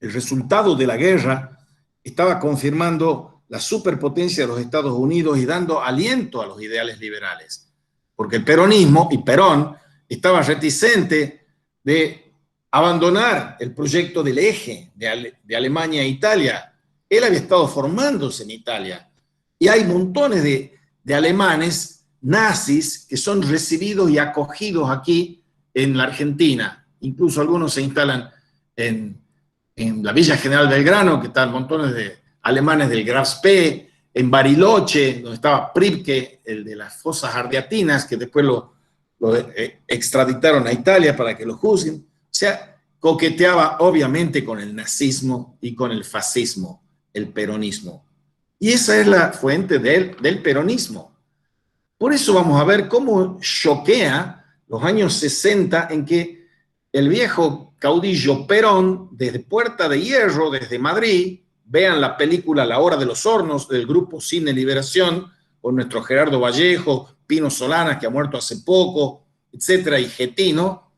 el resultado de la guerra estaba confirmando la superpotencia de los Estados Unidos y dando aliento a los ideales liberales. Porque el peronismo y Perón estaba reticente de abandonar el proyecto del eje de Alemania e Italia. Él había estado formándose en Italia. Y hay montones de alemanes nazis que son recibidos y acogidos aquí en la Argentina. Incluso algunos se instalan en la Villa General Belgrano, que están montones de alemanes del Graf Spee, en Bariloche, donde estaba Pripke, el de las fosas ardeatinas, que después lo extraditaron a Italia para que lo juzguen. O sea, coqueteaba obviamente con el nazismo y con el fascismo, el peronismo. Y esa es la fuente del peronismo. Por eso vamos a ver cómo choquea los años 60 en que el viejo caudillo Perón, desde Puerta de Hierro, desde Madrid, vean la película La Hora de los Hornos del grupo Cine Liberación, con nuestro Gerardo Vallejo, Pino Solanas, que ha muerto hace poco, etcétera, y Getino,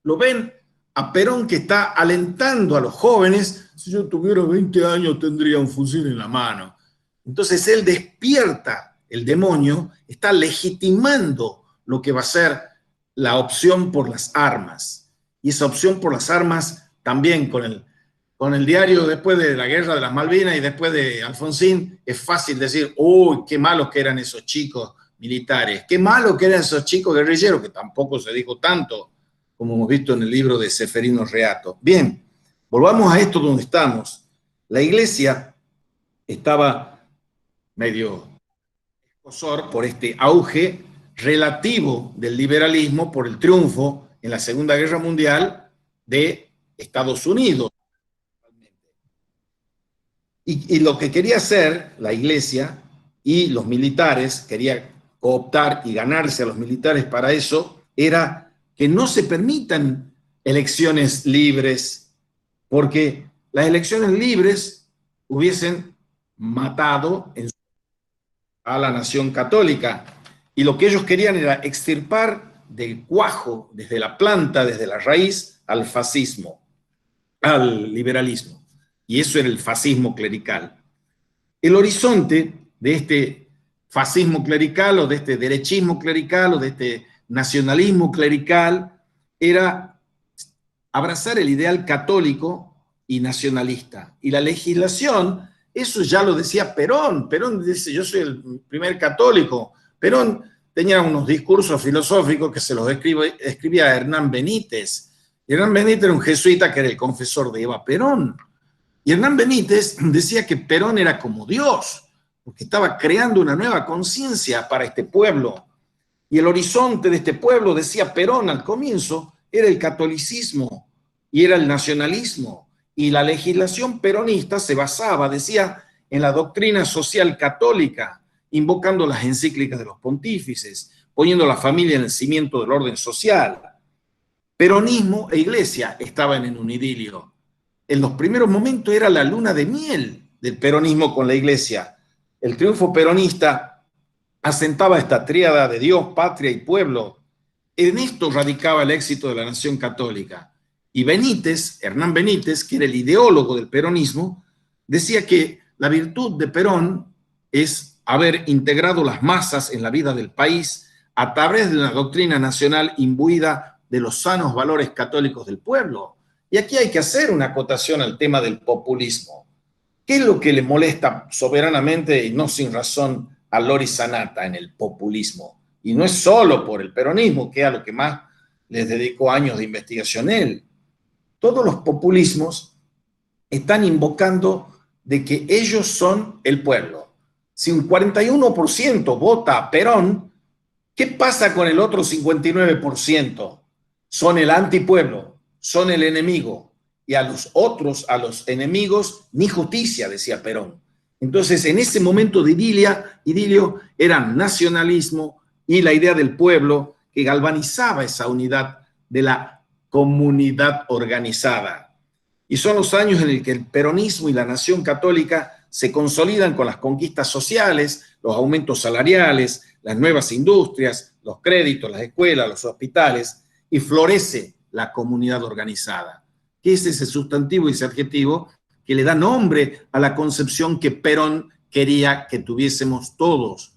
lo ven a Perón que está alentando a los jóvenes. Si yo tuviera 20 años tendría un fusil en la mano. Entonces él despierta el demonio, está legitimando lo que va a ser la opción por las armas. Y esa opción por las armas también con el diario después de la Guerra de las Malvinas y después de Alfonsín, es fácil decir, uy, qué malos que eran esos chicos militares. Qué malo que eran esos chicos guerrilleros, que tampoco se dijo tanto, como hemos visto en el libro de Seferino Reato. Bien, volvamos a esto donde estamos. La iglesia estaba medio escosor por este auge relativo del liberalismo, por el triunfo en la Segunda Guerra Mundial de Estados Unidos. Y lo que quería hacer la iglesia y los militares, quería cooptar y ganarse a los militares para eso, era que no se permitan elecciones libres, porque las elecciones libres hubiesen matado a la nación católica. Y lo que ellos querían era extirpar del cuajo, desde la planta, desde la raíz, al fascismo, al liberalismo. Y eso era el fascismo clerical. El horizonte de este fascismo clerical o de este derechismo clerical o de este nacionalismo clerical era abrazar el ideal católico y nacionalista. Y la legislación, eso ya lo decía Perón. Perón dice, yo soy el primer católico. Perón tenía unos discursos filosóficos que se los escribía a Hernán Benítez. Hernán Benítez era un jesuita que era el confesor de Eva Perón. Y Hernán Benítez decía que Perón era como Dios, porque estaba creando una nueva conciencia para este pueblo. Y el horizonte de este pueblo, decía Perón al comienzo, era el catolicismo y era el nacionalismo. Y la legislación peronista se basaba, decía, en la doctrina social católica, invocando las encíclicas de los pontífices, poniendo a la familia en el cimiento del orden social. Peronismo e iglesia estaban en un idilio. En los primeros momentos era la luna de miel del peronismo con la iglesia. El triunfo peronista asentaba esta tríada de Dios, patria y pueblo. En esto radicaba el éxito de la nación católica. Y Benítez, Hernán Benítez, que era el ideólogo del peronismo, decía que la virtud de Perón es haber integrado las masas en la vida del país a través de una doctrina nacional imbuida de los sanos valores católicos del pueblo. Y aquí hay que hacer una acotación al tema del populismo. ¿Qué es lo que le molesta soberanamente y no sin razón a Loris Sanata en el populismo? Y no es solo por el peronismo, que es a lo que más les dedicó años de investigación él. Todos los populismos están invocando de que ellos son el pueblo. Si un 41% vota a Perón, ¿qué pasa con el otro 59%? Son el antipueblo, son el enemigo. Y a los otros, a los enemigos, ni justicia, decía Perón. Entonces, en ese momento de idilio era nacionalismo y la idea del pueblo que galvanizaba esa unidad de la comunidad organizada. Y son los años en los que el peronismo y la nación católica se consolidan con las conquistas sociales, los aumentos salariales, las nuevas industrias, los créditos, las escuelas, los hospitales, y florece la comunidad organizada, que es ese sustantivo y ese adjetivo que le da nombre a la concepción que Perón quería que tuviésemos todos.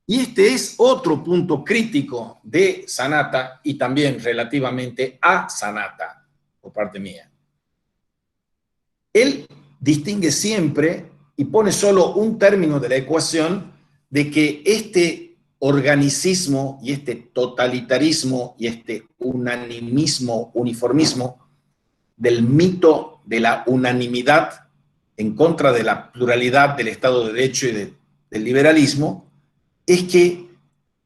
Y este es otro punto crítico de Sanata y también relativamente a Sanata, por parte mía. Él distingue siempre y pone solo un término de la ecuación de que este organicismo y este totalitarismo y este unanimismo, uniformismo del mito de la unanimidad en contra de la pluralidad del Estado de Derecho y del liberalismo, es que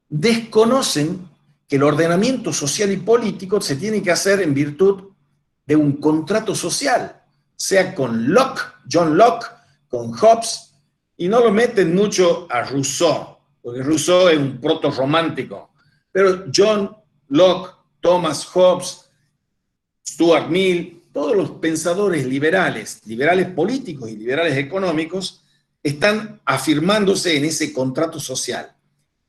desconocen que el ordenamiento social y político se tiene que hacer en virtud de un contrato social, sea con Locke, John Locke, con Hobbes, y no lo meten mucho a Rousseau, porque Rousseau es un proto-romántico, pero John Locke, Thomas Hobbes, Stuart Mill, todos los pensadores liberales, liberales políticos y liberales económicos, están afirmándose en ese contrato social.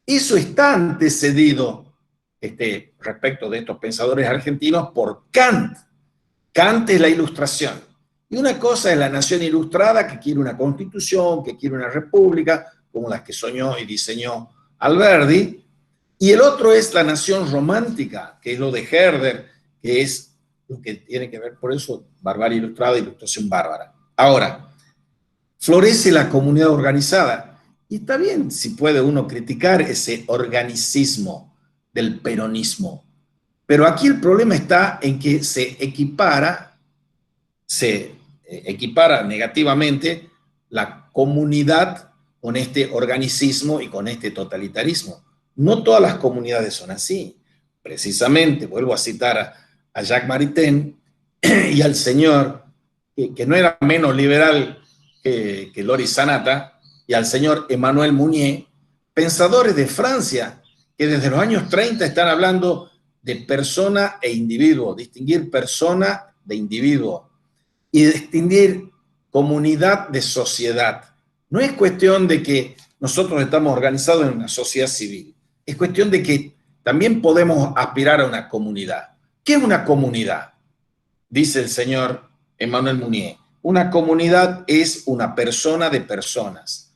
Eso está antecedido respecto de estos pensadores argentinos por Kant. Kant es la Ilustración. Y una cosa es la nación ilustrada que quiere una constitución, que quiere una república, como las que soñó y diseñó Alberdi, y el otro es la nación romántica, que es lo de Herder, que es lo que tiene que ver, por eso, barbarie ilustrada, ilustración bárbara. Ahora, florece la comunidad organizada, Y está bien si puede uno criticar ese organicismo del peronismo. Pero aquí el problema está en que se equipara negativamente la comunidad con este organicismo y con este totalitarismo. No todas las comunidades son así. Precisamente, vuelvo a citar a Jacques Maritain y al señor, que no era menos liberal que Loris Sanata, y al señor Emmanuel Mounier, pensadores de Francia, que desde los años 30 están hablando de persona e individuo, distinguir persona de individuo y distinguir comunidad de sociedad. No es cuestión de que nosotros estamos organizados en una sociedad civil, es cuestión de que también podemos aspirar a una comunidad. ¿Qué es una comunidad? Dice el señor Emmanuel Mounier. Una comunidad es una persona de personas.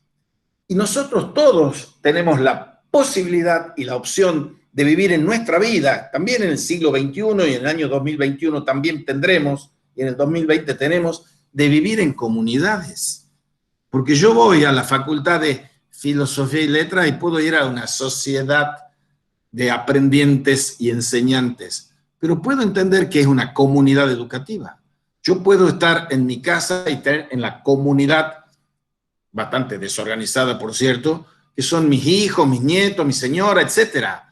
Y nosotros todos tenemos la posibilidad y la opción de vivir en nuestra vida, también en el siglo XXI y en el año 2021 también tendremos, y en el 2020 tenemos, de vivir en comunidades. Porque yo voy a la Facultad de Filosofía y Letras y puedo ir a una sociedad de aprendientes y enseñantes, pero puedo entender que es una comunidad educativa. Yo puedo estar en mi casa y estar en la comunidad, bastante desorganizada, por cierto, que son mis hijos, mis nietos, mi señora, etcétera.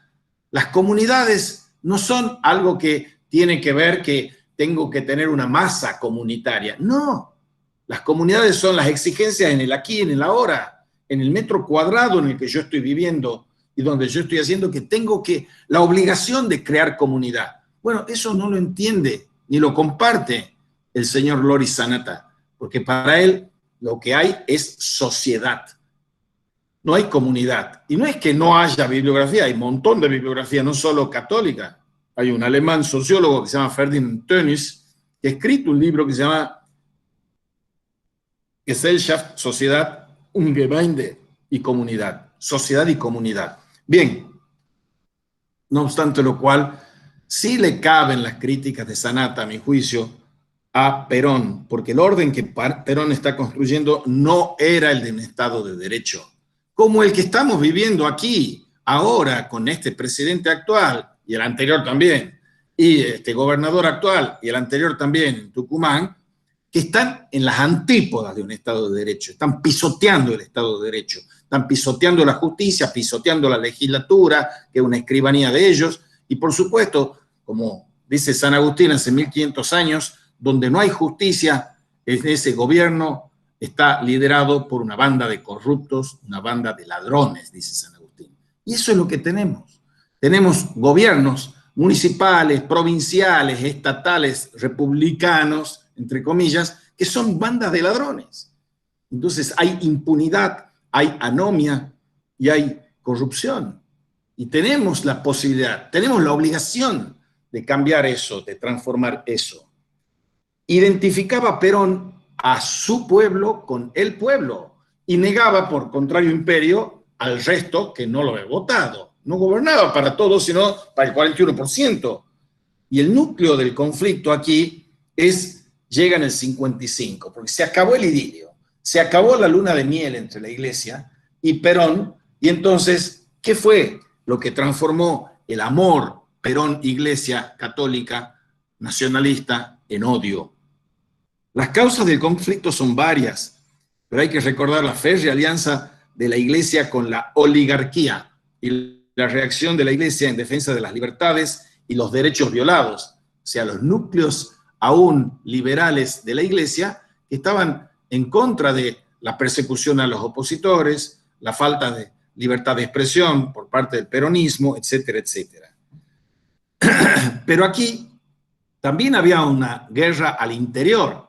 Las comunidades no son algo que tiene que ver que tengo que tener una masa comunitaria. No, las comunidades son las exigencias en el aquí, en el ahora, en el metro cuadrado en el que yo estoy viviendo y donde yo estoy haciendo, que tengo la obligación de crear comunidad. Bueno, eso no lo entiende ni lo comparte el señor Loris Sanata, porque para él lo que hay es sociedad. No hay comunidad. Y no es que no haya bibliografía, hay un montón de bibliografía, no solo católica. Hay un alemán sociólogo que se llama Ferdinand Tönnies, que ha escrito un libro que se llama Gesellschaft, Sociedad und Gemeinde y Comunidad. Sociedad y comunidad. Bien, no obstante lo cual, sí le caben las críticas de Sanata, a mi juicio, a Perón, porque el orden que Perón está construyendo no era el de un Estado de Derecho, como el que estamos viviendo aquí, ahora, con este presidente actual, y el anterior también, y este gobernador actual, y el anterior también en Tucumán, que están en las antípodas de un Estado de Derecho, están pisoteando el Estado de Derecho, están pisoteando la justicia, pisoteando la legislatura, que es una escribanía de ellos, y por supuesto, como dice San Agustín hace 1500 años, donde no hay justicia, ese gobierno está liderado por una banda de corruptos, una banda de ladrones, dice San Agustín. Y eso es lo que tenemos. Tenemos gobiernos municipales, provinciales, estatales, republicanos, entre comillas, que son bandas de ladrones. Entonces hay impunidad, hay anomia y hay corrupción. Y tenemos la posibilidad, tenemos la obligación de cambiar eso, de transformar eso. Identificaba Perón a su pueblo con el pueblo y negaba, por contrario imperio, al resto que no lo había votado. No gobernaba para todos, sino para el 41%. Y el núcleo del conflicto aquí llega en el 55, porque se acabó el idilio, se acabó la luna de miel entre la iglesia y Perón, y entonces, ¿qué fue lo que transformó el amor Perón-Iglesia católica nacionalista en odio? Las causas del conflicto son varias, pero hay que recordar la férrea alianza de la Iglesia con la oligarquía y la reacción de la Iglesia en defensa de las libertades y los derechos violados, o sea, los núcleos aún liberales de la Iglesia que estaban en contra de la persecución a los opositores, la falta de libertad de expresión por parte del peronismo, etcétera, etcétera. Pero aquí también había una guerra al interior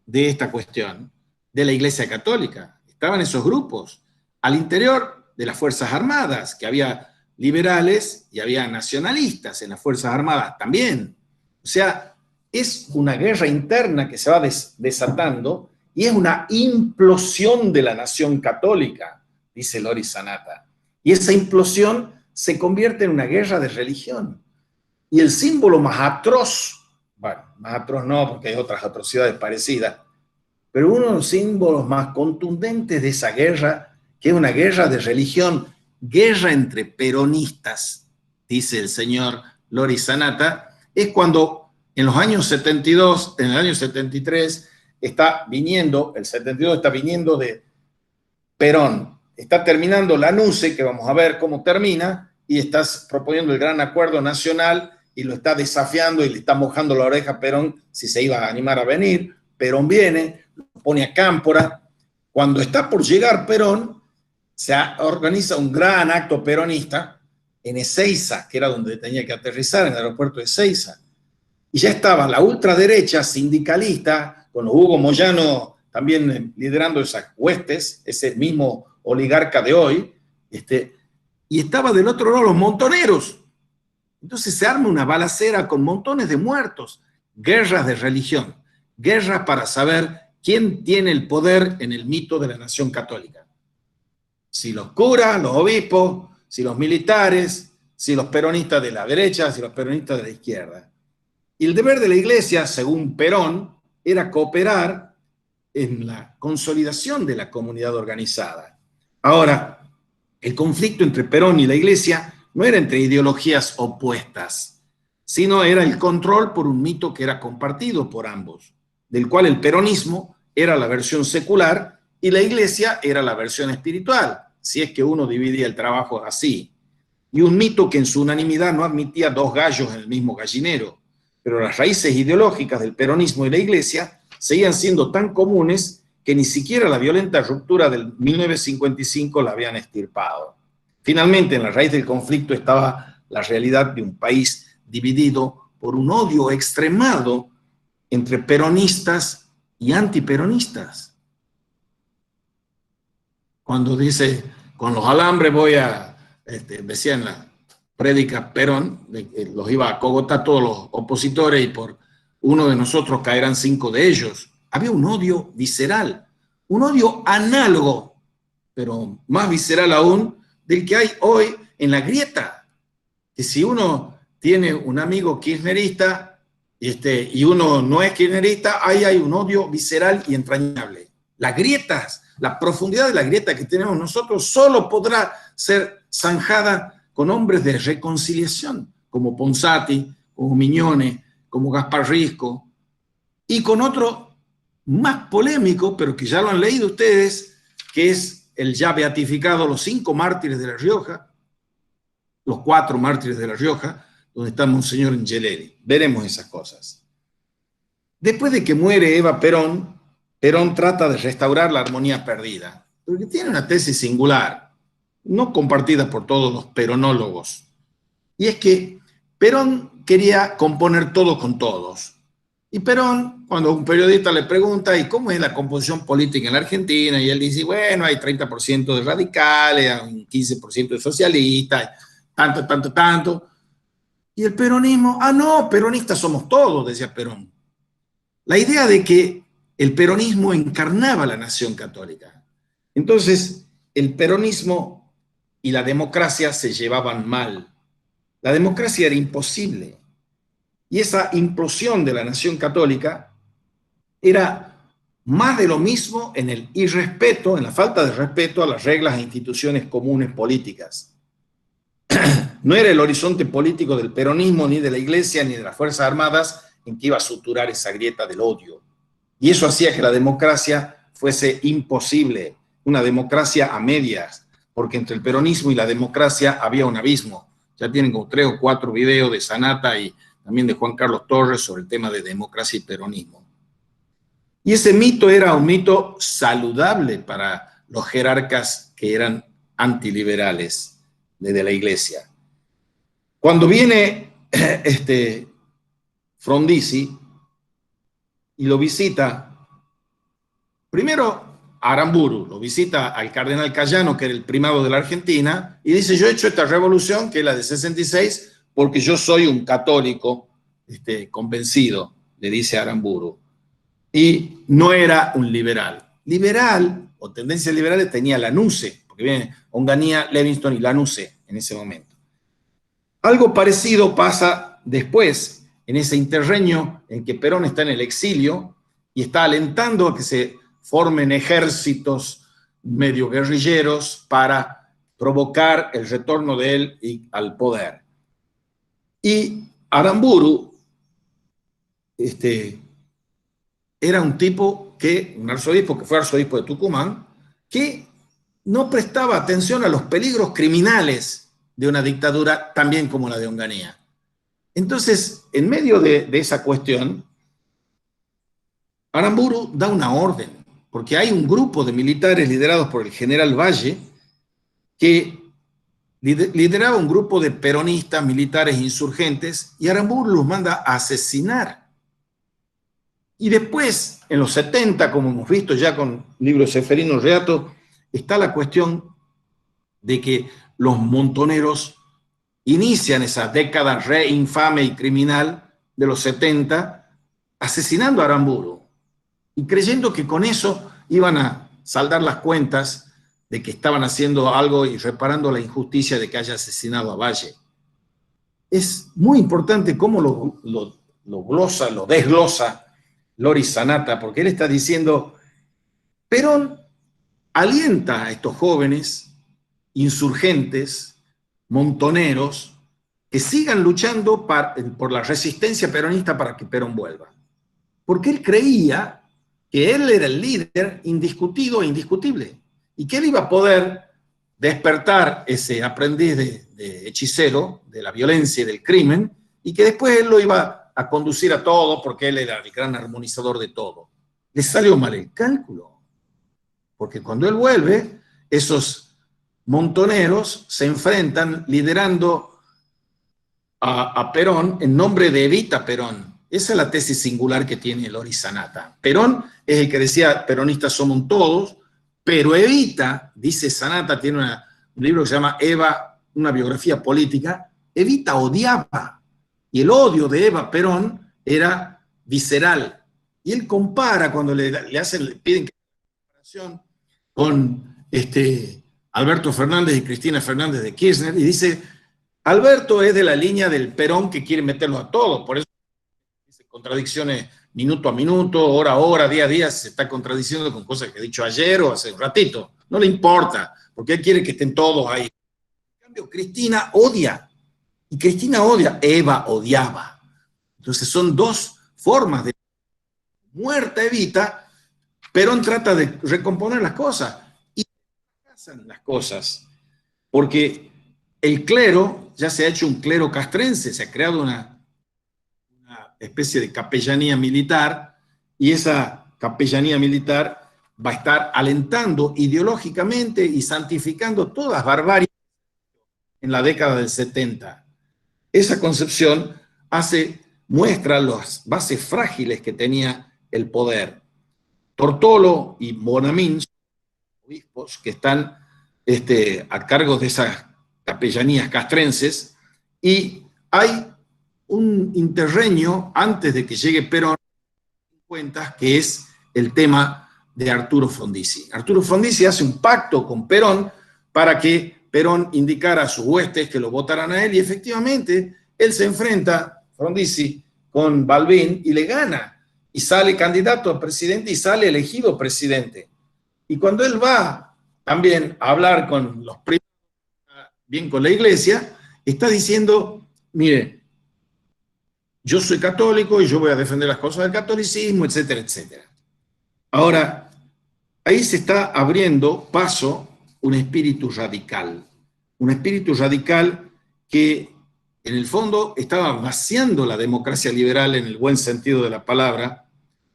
de esta cuestión de la Iglesia Católica. Estaban esos grupos al interior de las Fuerzas Armadas, que había liberales y había nacionalistas en las Fuerzas Armadas también. O sea, es una guerra interna que se va desatando y es una implosión de la nación católica, dice Loris Sanata. Y esa implosión se convierte en una guerra de religión. Y el símbolo más atroz, bueno, más atroz no, porque hay otras atrocidades parecidas, pero uno de los símbolos más contundentes de esa guerra que es una guerra de religión, guerra entre peronistas, dice el señor Loris Sanata, es cuando en los años 72, en el año 73, está viniendo, el 72 está viniendo de Perón, está terminando la NUCE, que vamos a ver cómo termina, y estás proponiendo el gran acuerdo nacional y lo está desafiando y le está mojando la oreja a Perón si se iba a animar a venir. Perón viene, lo pone a cámpora. Cuando está por llegar Perón, se organiza un gran acto peronista en Ezeiza, que era donde tenía que aterrizar, en el aeropuerto de Ezeiza. Y ya estaba la ultraderecha sindicalista, con Hugo Moyano también liderando esas huestes, ese mismo oligarca de hoy, y estaba del otro lado los montoneros. Entonces se arma una balacera con montones de muertos, guerras de religión, guerras para saber quién tiene el poder en el mito de la nación católica. Si los curas, los obispos, si los militares, si los peronistas de la derecha, si los peronistas de la izquierda. Y el deber de la Iglesia, según Perón, era cooperar en la consolidación de la comunidad organizada. Ahora, el conflicto entre Perón y la Iglesia no era entre ideologías opuestas, sino era el control por un mito que era compartido por ambos, del cual el peronismo era la versión secular y la Iglesia era la versión espiritual, si es que uno dividía el trabajo así. Y un mito que en su unanimidad no admitía dos gallos en el mismo gallinero, pero las raíces ideológicas del peronismo y la Iglesia seguían siendo tan comunes que ni siquiera la violenta ruptura del 1955 la habían extirpado. Finalmente, en la raíz del conflicto estaba la realidad de un país dividido por un odio extremado entre peronistas y antiperonistas. Cuando dice, con los alambres voy a, decía en la prédica Perón, los iba a cogotar todos los opositores y por uno de nosotros caerán 5 de ellos. Había un odio visceral, un odio análogo, pero más visceral aún, del que hay hoy en la grieta. Que si uno tiene un amigo kirchnerista y uno no es kirchnerista, ahí hay un odio visceral y entrañable. Las grietas, la profundidad de la grieta que tenemos nosotros solo podrá ser zanjada con hombres de reconciliación, como Ponsati, como Mignone, como Gaspar Risco, y con otro más polémico, pero que ya lo han leído ustedes, que es el ya beatificado Los 5 mártires de La Rioja, los 4 mártires de La Rioja, donde está Monseñor Angelelli. Veremos esas cosas. Después de que muere Eva Perón, Perón trata de restaurar la armonía perdida, porque tiene una tesis singular, no compartida por todos los peronólogos, y es que Perón quería componer todo con todos. Y Perón, cuando un periodista le pregunta, ¿y cómo es la composición política en la Argentina? Y él dice, bueno, hay 30% de radicales, hay un 15% de socialistas, tanto. Y el peronismo, no, peronistas somos todos, decía Perón. La idea de que el peronismo encarnaba la nación católica. Entonces, el peronismo y la democracia se llevaban mal. La democracia era imposible. Y esa implosión de la nación católica era más de lo mismo en el irrespeto, en la falta de respeto a las reglas e instituciones comunes políticas. No era el horizonte político del peronismo, ni de la Iglesia, ni de las Fuerzas Armadas, en que iba a suturar esa grieta del odio. Y eso hacía que la democracia fuese imposible, una democracia a medias, porque entre el peronismo y la democracia había un abismo. Ya tienen como 3 o 4 videos de Sanata y también de Juan Carlos Torres sobre el tema de democracia y peronismo. Y ese mito era un mito saludable para los jerarcas que eran antiliberales de la Iglesia. Cuando viene Frondizi y lo visita, primero a Aramburu, lo visita al cardenal Cayano, que era el primado de la Argentina, y dice, yo he hecho esta revolución, que es la de 66, porque yo soy un católico convencido, le dice Aramburu. Y no era un liberal. Liberal, o tendencias liberales, tenía la NUCE, porque viene Onganía, Levingston y la NUCE en ese momento. Algo parecido pasa después, en ese interreño en que Perón está en el exilio y está alentando a que se formen ejércitos medio guerrilleros para provocar el retorno de él al poder. Y Aramburu era un tipo un arzobispo que fue arzobispo de Tucumán, que no prestaba atención a los peligros criminales de una dictadura tan bien como la de Onganía. Entonces, en medio de esa cuestión, Aramburu da una orden, porque hay un grupo de militares liderados por el general Valle que lideraba un grupo de peronistas, militares insurgentes, y Aramburu los manda a asesinar. Y después, en los 70, como hemos visto ya con el libro de Seferino Reato, está la cuestión de que los montoneros inician esa década re infame y criminal de los 70, asesinando a Aramburu y creyendo que con eso iban a saldar las cuentas de que estaban haciendo algo y reparando la injusticia de que haya asesinado a Valle. Es muy importante cómo lo glosa, lo desglosa Loris Sanata, porque él está diciendo, Perón alienta a estos jóvenes insurgentes, montoneros, que sigan luchando por la resistencia peronista para que Perón vuelva. Porque él creía que él era el líder indiscutido e indiscutible, y que él iba a poder despertar ese aprendiz de hechicero, de la violencia y del crimen, y que después él lo iba a conducir a todo, porque él era el gran armonizador de todo. Le salió mal el cálculo, porque cuando él vuelve, esos montoneros se enfrentan liderando a Perón en nombre de Evita Perón. Esa es la tesis singular que tiene Loris Sanata. Perón es el que decía, peronistas somos todos, pero Evita, dice Sanata, tiene un libro que se llama Eva, una biografía política, Evita odiaba, y el odio de Eva Perón era visceral. Y él compara cuando le piden que comparación con Alberto Fernández y Cristina Fernández de Kirchner, y dice, Alberto es de la línea del Perón que quiere meterlo a todos, por eso dice contradicciones minuto a minuto, hora a hora, día a día, se está contradiciendo con cosas que he dicho ayer o hace un ratito. No le importa, porque él quiere que estén todos ahí. En cambio, Cristina odia, y Cristina odia, Eva odiaba. Entonces son dos formas de muerta Evita. Perón trata de recomponer las cosas, y pasan las cosas, porque el clero ya se ha hecho un clero castrense, se ha creado una especie de capellanía militar, y esa capellanía militar va a estar alentando ideológicamente y santificando todas las barbaries en la década del 70. Esa concepción muestra las bases frágiles que tenía el poder. Tortolo y Bonamín, obispos que están a cargo de esas capellanías castrenses, y hay un interreño antes de que llegue Perón, que es el tema de Arturo Frondizi. Arturo Frondizi hace un pacto con Perón para que Perón indicara a sus huestes que lo votaran a él, y efectivamente él se enfrenta, Frondizi, con Balbín y le gana, y sale candidato a presidente y sale elegido presidente. Y cuando él va también a hablar con los primos, bien con la iglesia, está diciendo, mire, yo soy católico y yo voy a defender las cosas del catolicismo, etcétera, etcétera. Ahora, ahí se está abriendo paso un espíritu radical que en el fondo estaba vaciando la democracia liberal en el buen sentido de la palabra,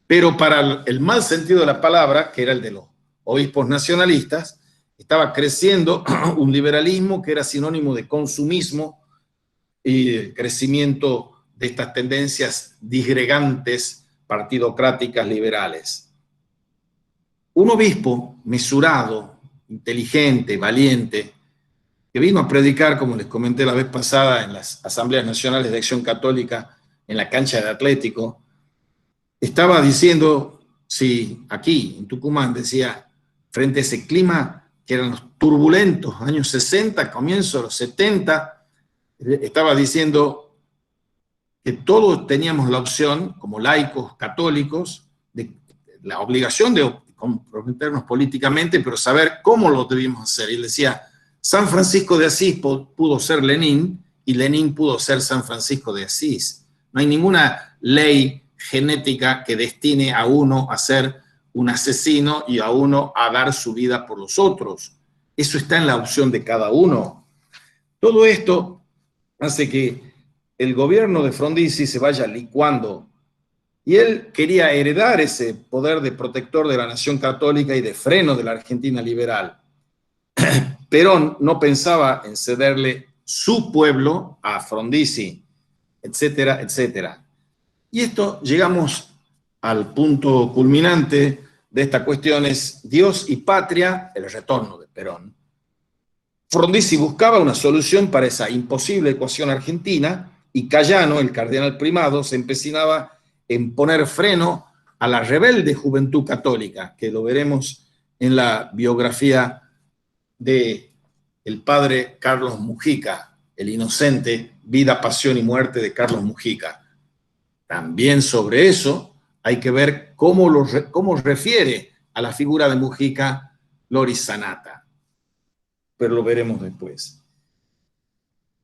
pero para el mal sentido de la palabra, que era el de los obispos nacionalistas, estaba creciendo un liberalismo que era sinónimo de consumismo y crecimiento de estas tendencias disgregantes partidocráticas liberales. Un obispo mesurado, inteligente, valiente, que vino a predicar, como les comenté la vez pasada, en las Asambleas Nacionales de Acción Católica, en la cancha de Atlético, estaba diciendo, sí, aquí en Tucumán, decía, frente a ese clima que eran los turbulentos años 60, comienzo de los 70, estaba diciendo que todos teníamos la opción, como laicos católicos, de la obligación de comprometernos políticamente, pero saber cómo lo debíamos hacer. Y él decía, San Francisco de Asís pudo ser Lenin y Lenin pudo ser San Francisco de Asís. No hay ninguna ley genética que destine a uno a ser un asesino y a uno a dar su vida por los otros. Eso está en la opción de cada uno. Todo esto hace que el gobierno de Frondizi se vaya licuando y él quería heredar ese poder de protector de la nación católica y de freno de la Argentina liberal. Perón no pensaba en cederle su pueblo a Frondizi, etcétera, etcétera. Y esto llegamos al punto culminante de esta cuestión, es Dios y patria, el retorno de Perón. Frondizi buscaba una solución para esa imposible ecuación argentina y Cayano, el cardenal primado, se empecinaba en poner freno a la rebelde juventud católica, que lo veremos en la biografía de el padre Carlos Mujica, el inocente, vida, pasión y muerte de Carlos Mujica. También sobre eso hay que ver cómo refiere a la figura de Mujica Loris Sanata, pero lo veremos después.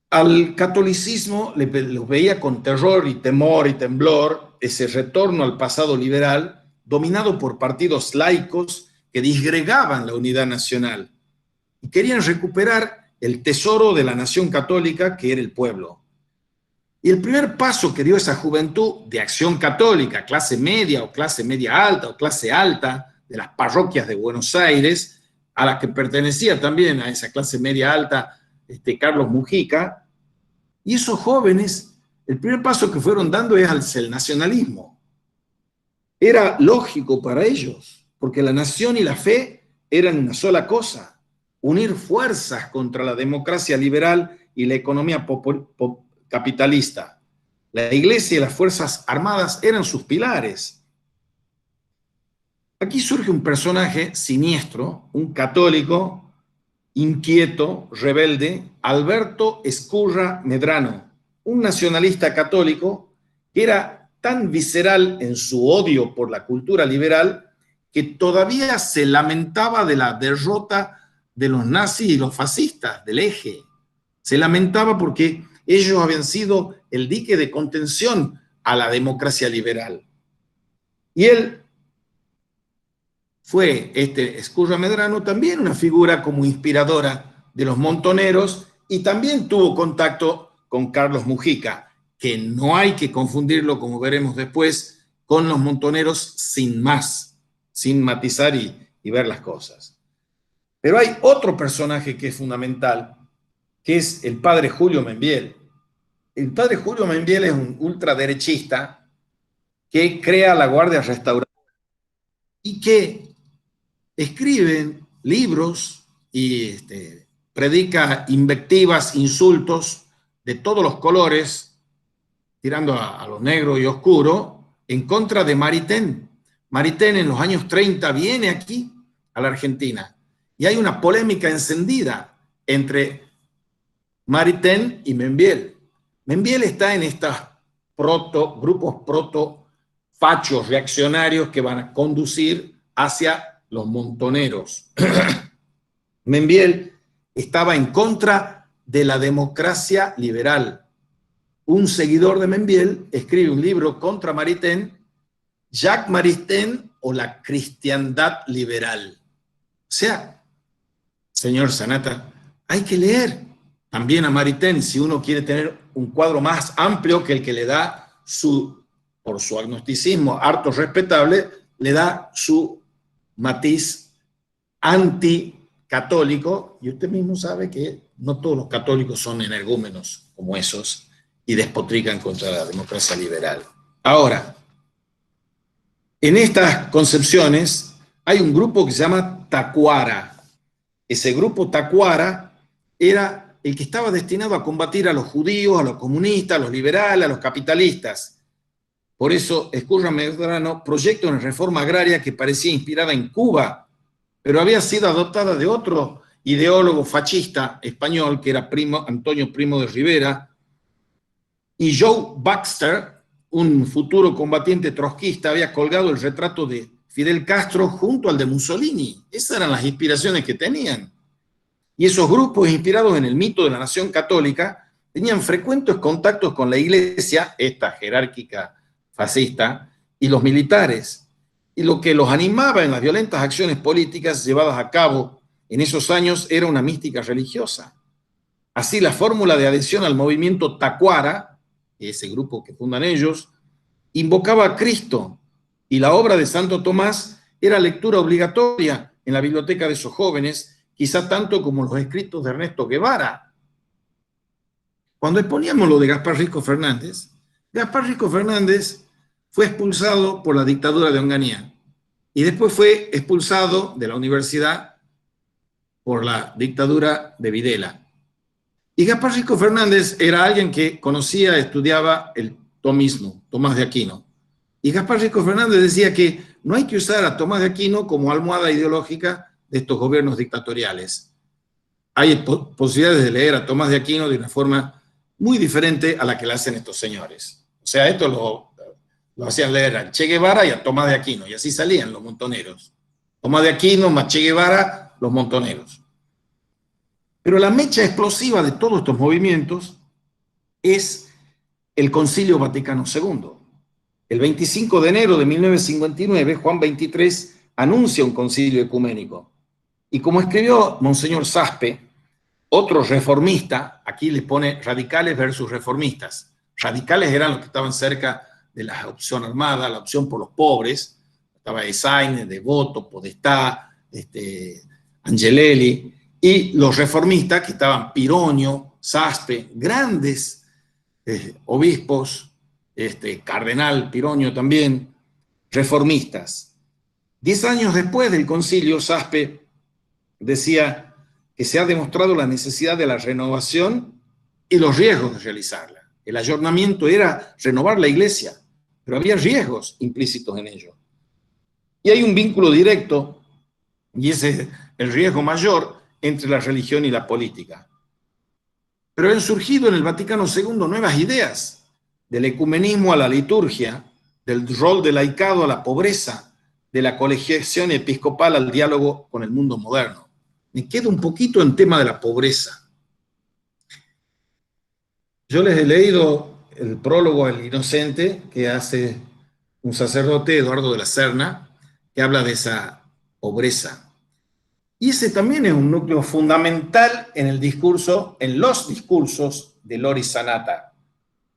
Al catolicismo los veía con terror y temor y temblor ese retorno al pasado liberal dominado por partidos laicos que disgregaban la unidad nacional y querían recuperar el tesoro de la nación católica que era el pueblo. Y el primer paso que dio esa juventud de acción católica, clase media o clase media alta o clase alta de las parroquias de Buenos Aires, a la que pertenecía también a esa clase media alta Carlos Mujica, y esos jóvenes, el primer paso que fueron dando es hacia el nacionalismo. Era lógico para ellos, porque la nación y la fe eran una sola cosa, unir fuerzas contra la democracia liberal y la economía capitalista. La iglesia y las fuerzas armadas eran sus pilares. Aquí surge un personaje siniestro, un católico inquieto, rebelde, Alberto Ezcurra Medrano, un nacionalista católico que era tan visceral en su odio por la cultura liberal que todavía se lamentaba de la derrota de los nazis y los fascistas del eje. Se lamentaba porque ellos habían sido el dique de contención a la democracia liberal. Y él fue, Ezcurra Medrano, también una figura como inspiradora de los montoneros y también tuvo contacto con Carlos Mujica, que no hay que confundirlo, como veremos después, con los montoneros sin más, sin matizar y ver las cosas. Pero hay otro personaje que es fundamental, que es el padre Julio Membiel. El padre Julio Membiel es un ultraderechista que crea la Guardia Restauradora y que escribe libros y predica invectivas, insultos de todos los colores, tirando a lo negro y oscuro, en contra de Maritain. Maritain en los años 30 viene aquí a la Argentina y hay una polémica encendida entre Maritain y Membiel. Membiel está en estos grupos proto-fachos reaccionarios que van a conducir hacia los montoneros. Membiel estaba en contra de la democracia liberal. Un seguidor de Membiel escribe un libro contra Maritain, Jacques Maritain o la cristiandad liberal. O sea, señor Sanata, hay que leer también a Maritain si uno quiere tener un cuadro más amplio que el que le da por su agnosticismo harto respetable, le da su matiz anticatólico, y usted mismo sabe que no todos los católicos son energúmenos como esos y despotrican contra la democracia liberal. Ahora, en estas concepciones hay un grupo que se llama Tacuara. Ese grupo Tacuara era el que estaba destinado a combatir a los judíos, a los comunistas, a los liberales, a los capitalistas. Por eso Ezcurra Medrano proyecta una reforma agraria que parecía inspirada en Cuba, pero había sido adoptada de otro ideólogo fascista español, que era Antonio Primo de Rivera, y Joe Baxter, un futuro combatiente trotskista, había colgado el retrato de Fidel Castro junto al de Mussolini. Esas eran las inspiraciones que tenían. Y esos grupos inspirados en el mito de la nación católica tenían frecuentes contactos con la iglesia, esta jerárquica fascista, y los militares. Y lo que los animaba en las violentas acciones políticas llevadas a cabo en esos años era una mística religiosa. Así, la fórmula de adhesión al movimiento Tacuara, ese grupo que fundan ellos, invocaba a Cristo, y la obra de Santo Tomás era lectura obligatoria en la biblioteca de esos jóvenes, quizá tanto como los escritos de Ernesto Guevara. Cuando exponíamos lo de Gaspar Rico Fernández fue expulsado por la dictadura de Onganía y después fue expulsado de la universidad por la dictadura de Videla. Y Gaspar Rico Fernández era alguien que conocía, estudiaba el tomismo, Tomás de Aquino. Y Gaspar Rico Fernández decía que no hay que usar a Tomás de Aquino como almohada ideológica de estos gobiernos dictatoriales. Hay posibilidades de leer a Tomás de Aquino de una forma muy diferente a la que la hacen estos señores. O sea, esto lo hacían leer a Che Guevara y a Tomás de Aquino, y así salían los montoneros. Tomás de Aquino más Che Guevara, los montoneros. Pero la mecha explosiva de todos estos movimientos es el Concilio Vaticano II. El 25 de enero de 1959, Juan XXIII anuncia un concilio ecuménico. Y como escribió Monseñor Saspe, otro reformista, aquí les pone radicales versus reformistas. Radicales eran los que estaban cerca de la opción armada, la opción por los pobres. Estaba Esaine, Devoto, Podestá, Angelelli. Y los reformistas, que estaban Pironio, Saspe, grandes obispos, cardenal Pironio también, reformistas. 10 años después del concilio, Saspe decía que se ha demostrado la necesidad de la renovación y los riesgos de realizarla. El ayornamiento era renovar la iglesia, pero había riesgos implícitos en ello. Y hay un vínculo directo, y ese es el riesgo mayor, entre la religión y la política. Pero han surgido en el Vaticano II nuevas ideas, del ecumenismo a la liturgia, del rol del laicado a la pobreza, de la colegiación episcopal al diálogo con el mundo moderno. Me quedo un poquito en tema de la pobreza. Yo les he leído el prólogo al Inocente que hace un sacerdote, Eduardo de la Serna, que habla de esa pobreza. Y ese también es un núcleo fundamental en el discurso, en los discursos de Loris Sanata.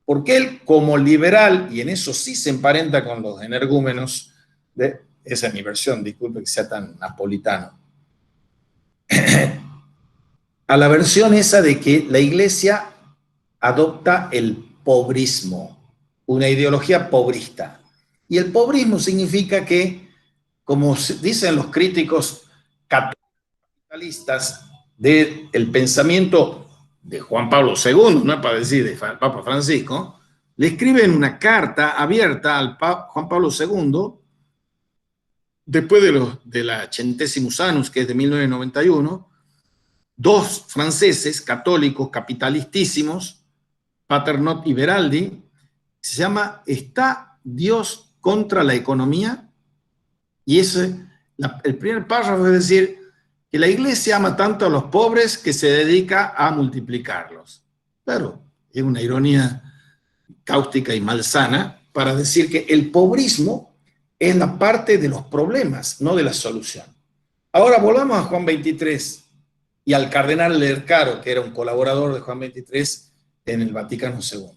Porque él, como liberal, y en eso sí se emparenta con los energúmenos, esa es mi versión, disculpe que sea tan napolitano, a la versión esa de que la iglesia adopta el pobrismo, una ideología pobrista. Y el pobrismo significa que, como dicen los críticos capitalistas del pensamiento de Juan Pablo II, no es para decir de Papa Francisco, le escriben una carta abierta al Juan Pablo II, después de la Centesimus Annus, que es de 1991, dos franceses católicos capitalistísimos, Paternot y Beraldi, se llama ¿Está Dios contra la economía? Y el primer párrafo es decir que la iglesia ama tanto a los pobres que se dedica a multiplicarlos. Claro, es una ironía cáustica y malsana para decir que el pobrismo es la parte de los problemas, no de la solución. Ahora volvamos a Juan XXIII y al cardenal Lercaro, que era un colaborador de Juan XXIII en el Vaticano II.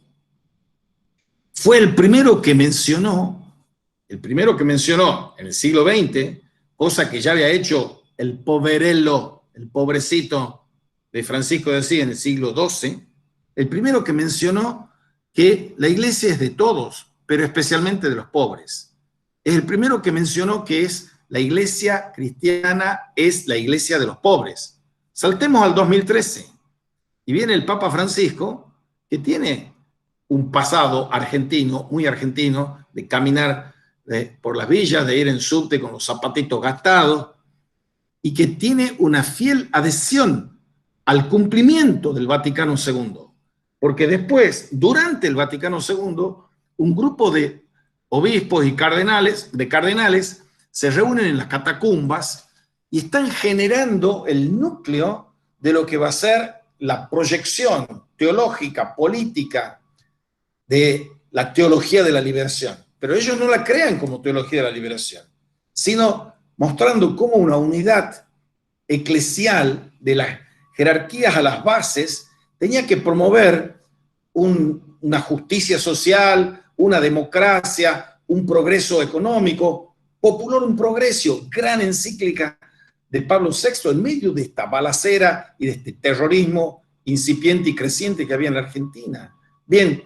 Fue el primero que mencionó en el siglo XX, cosa que ya había hecho el poverello, el pobrecito de Francisco de Asís en el siglo XII, el primero que mencionó que la iglesia es de todos, pero especialmente de los pobres. Es el primero que mencionó que la iglesia cristiana es la iglesia de los pobres. Saltemos al 2013 y viene el Papa Francisco, que tiene un pasado argentino, muy argentino, de caminar por las villas, de ir en subte con los zapatitos gastados, y que tiene una fiel adhesión al cumplimiento del Vaticano II. Porque después, durante el Vaticano II, un grupo de obispos y cardenales se reúnen en las catacumbas y están generando el núcleo de lo que va a ser la proyección teológica, política, de la teología de la liberación. Pero ellos no la crean como teología de la liberación, sino mostrando cómo una unidad eclesial de las jerarquías a las bases tenía que promover una justicia social, una democracia, un progreso económico, Populorum Progressio, gran encíclica de Pablo VI, en medio de esta balacera y de este terrorismo incipiente y creciente que había en la Argentina. Bien,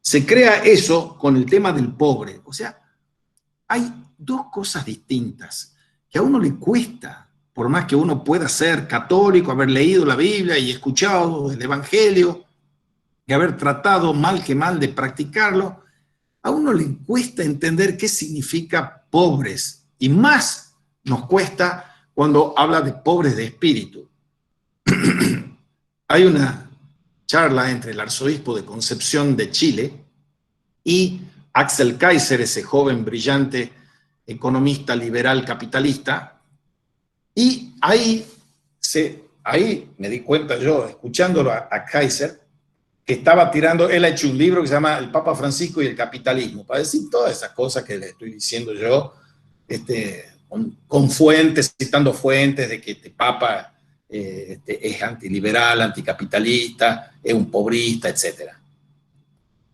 se crea eso con el tema del pobre. O sea, hay dos cosas distintas que a uno le cuesta, por más que uno pueda ser católico, haber leído la Biblia y escuchado el Evangelio, y haber tratado mal que mal de practicarlo, a uno le cuesta entender qué significa pobres, y más nos cuesta cuando habla de pobres de espíritu. Hay una charla entre el arzobispo de Concepción de Chile y Axel Kaiser, ese joven brillante economista liberal capitalista, y ahí me di cuenta yo, escuchándolo a Kaiser, que estaba tirando, él ha hecho un libro que se llama El Papa Francisco y el capitalismo, para decir todas esas cosas que le estoy diciendo yo, con fuentes, citando fuentes de que este Papa es antiliberal, anticapitalista, es un pobrista, etc.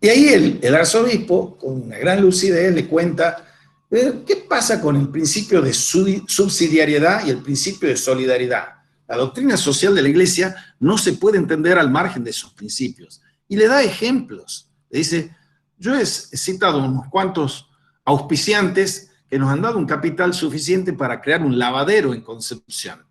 Y ahí el arzobispo, con una gran lucidez, le cuenta qué pasa con el principio de subsidiariedad y el principio de solidaridad. La doctrina social de la Iglesia no se puede entender al margen de esos principios. Y le da ejemplos. Le dice, yo he citado unos cuantos auspiciantes que nos han dado un capital suficiente para crear un lavadero en Concepción.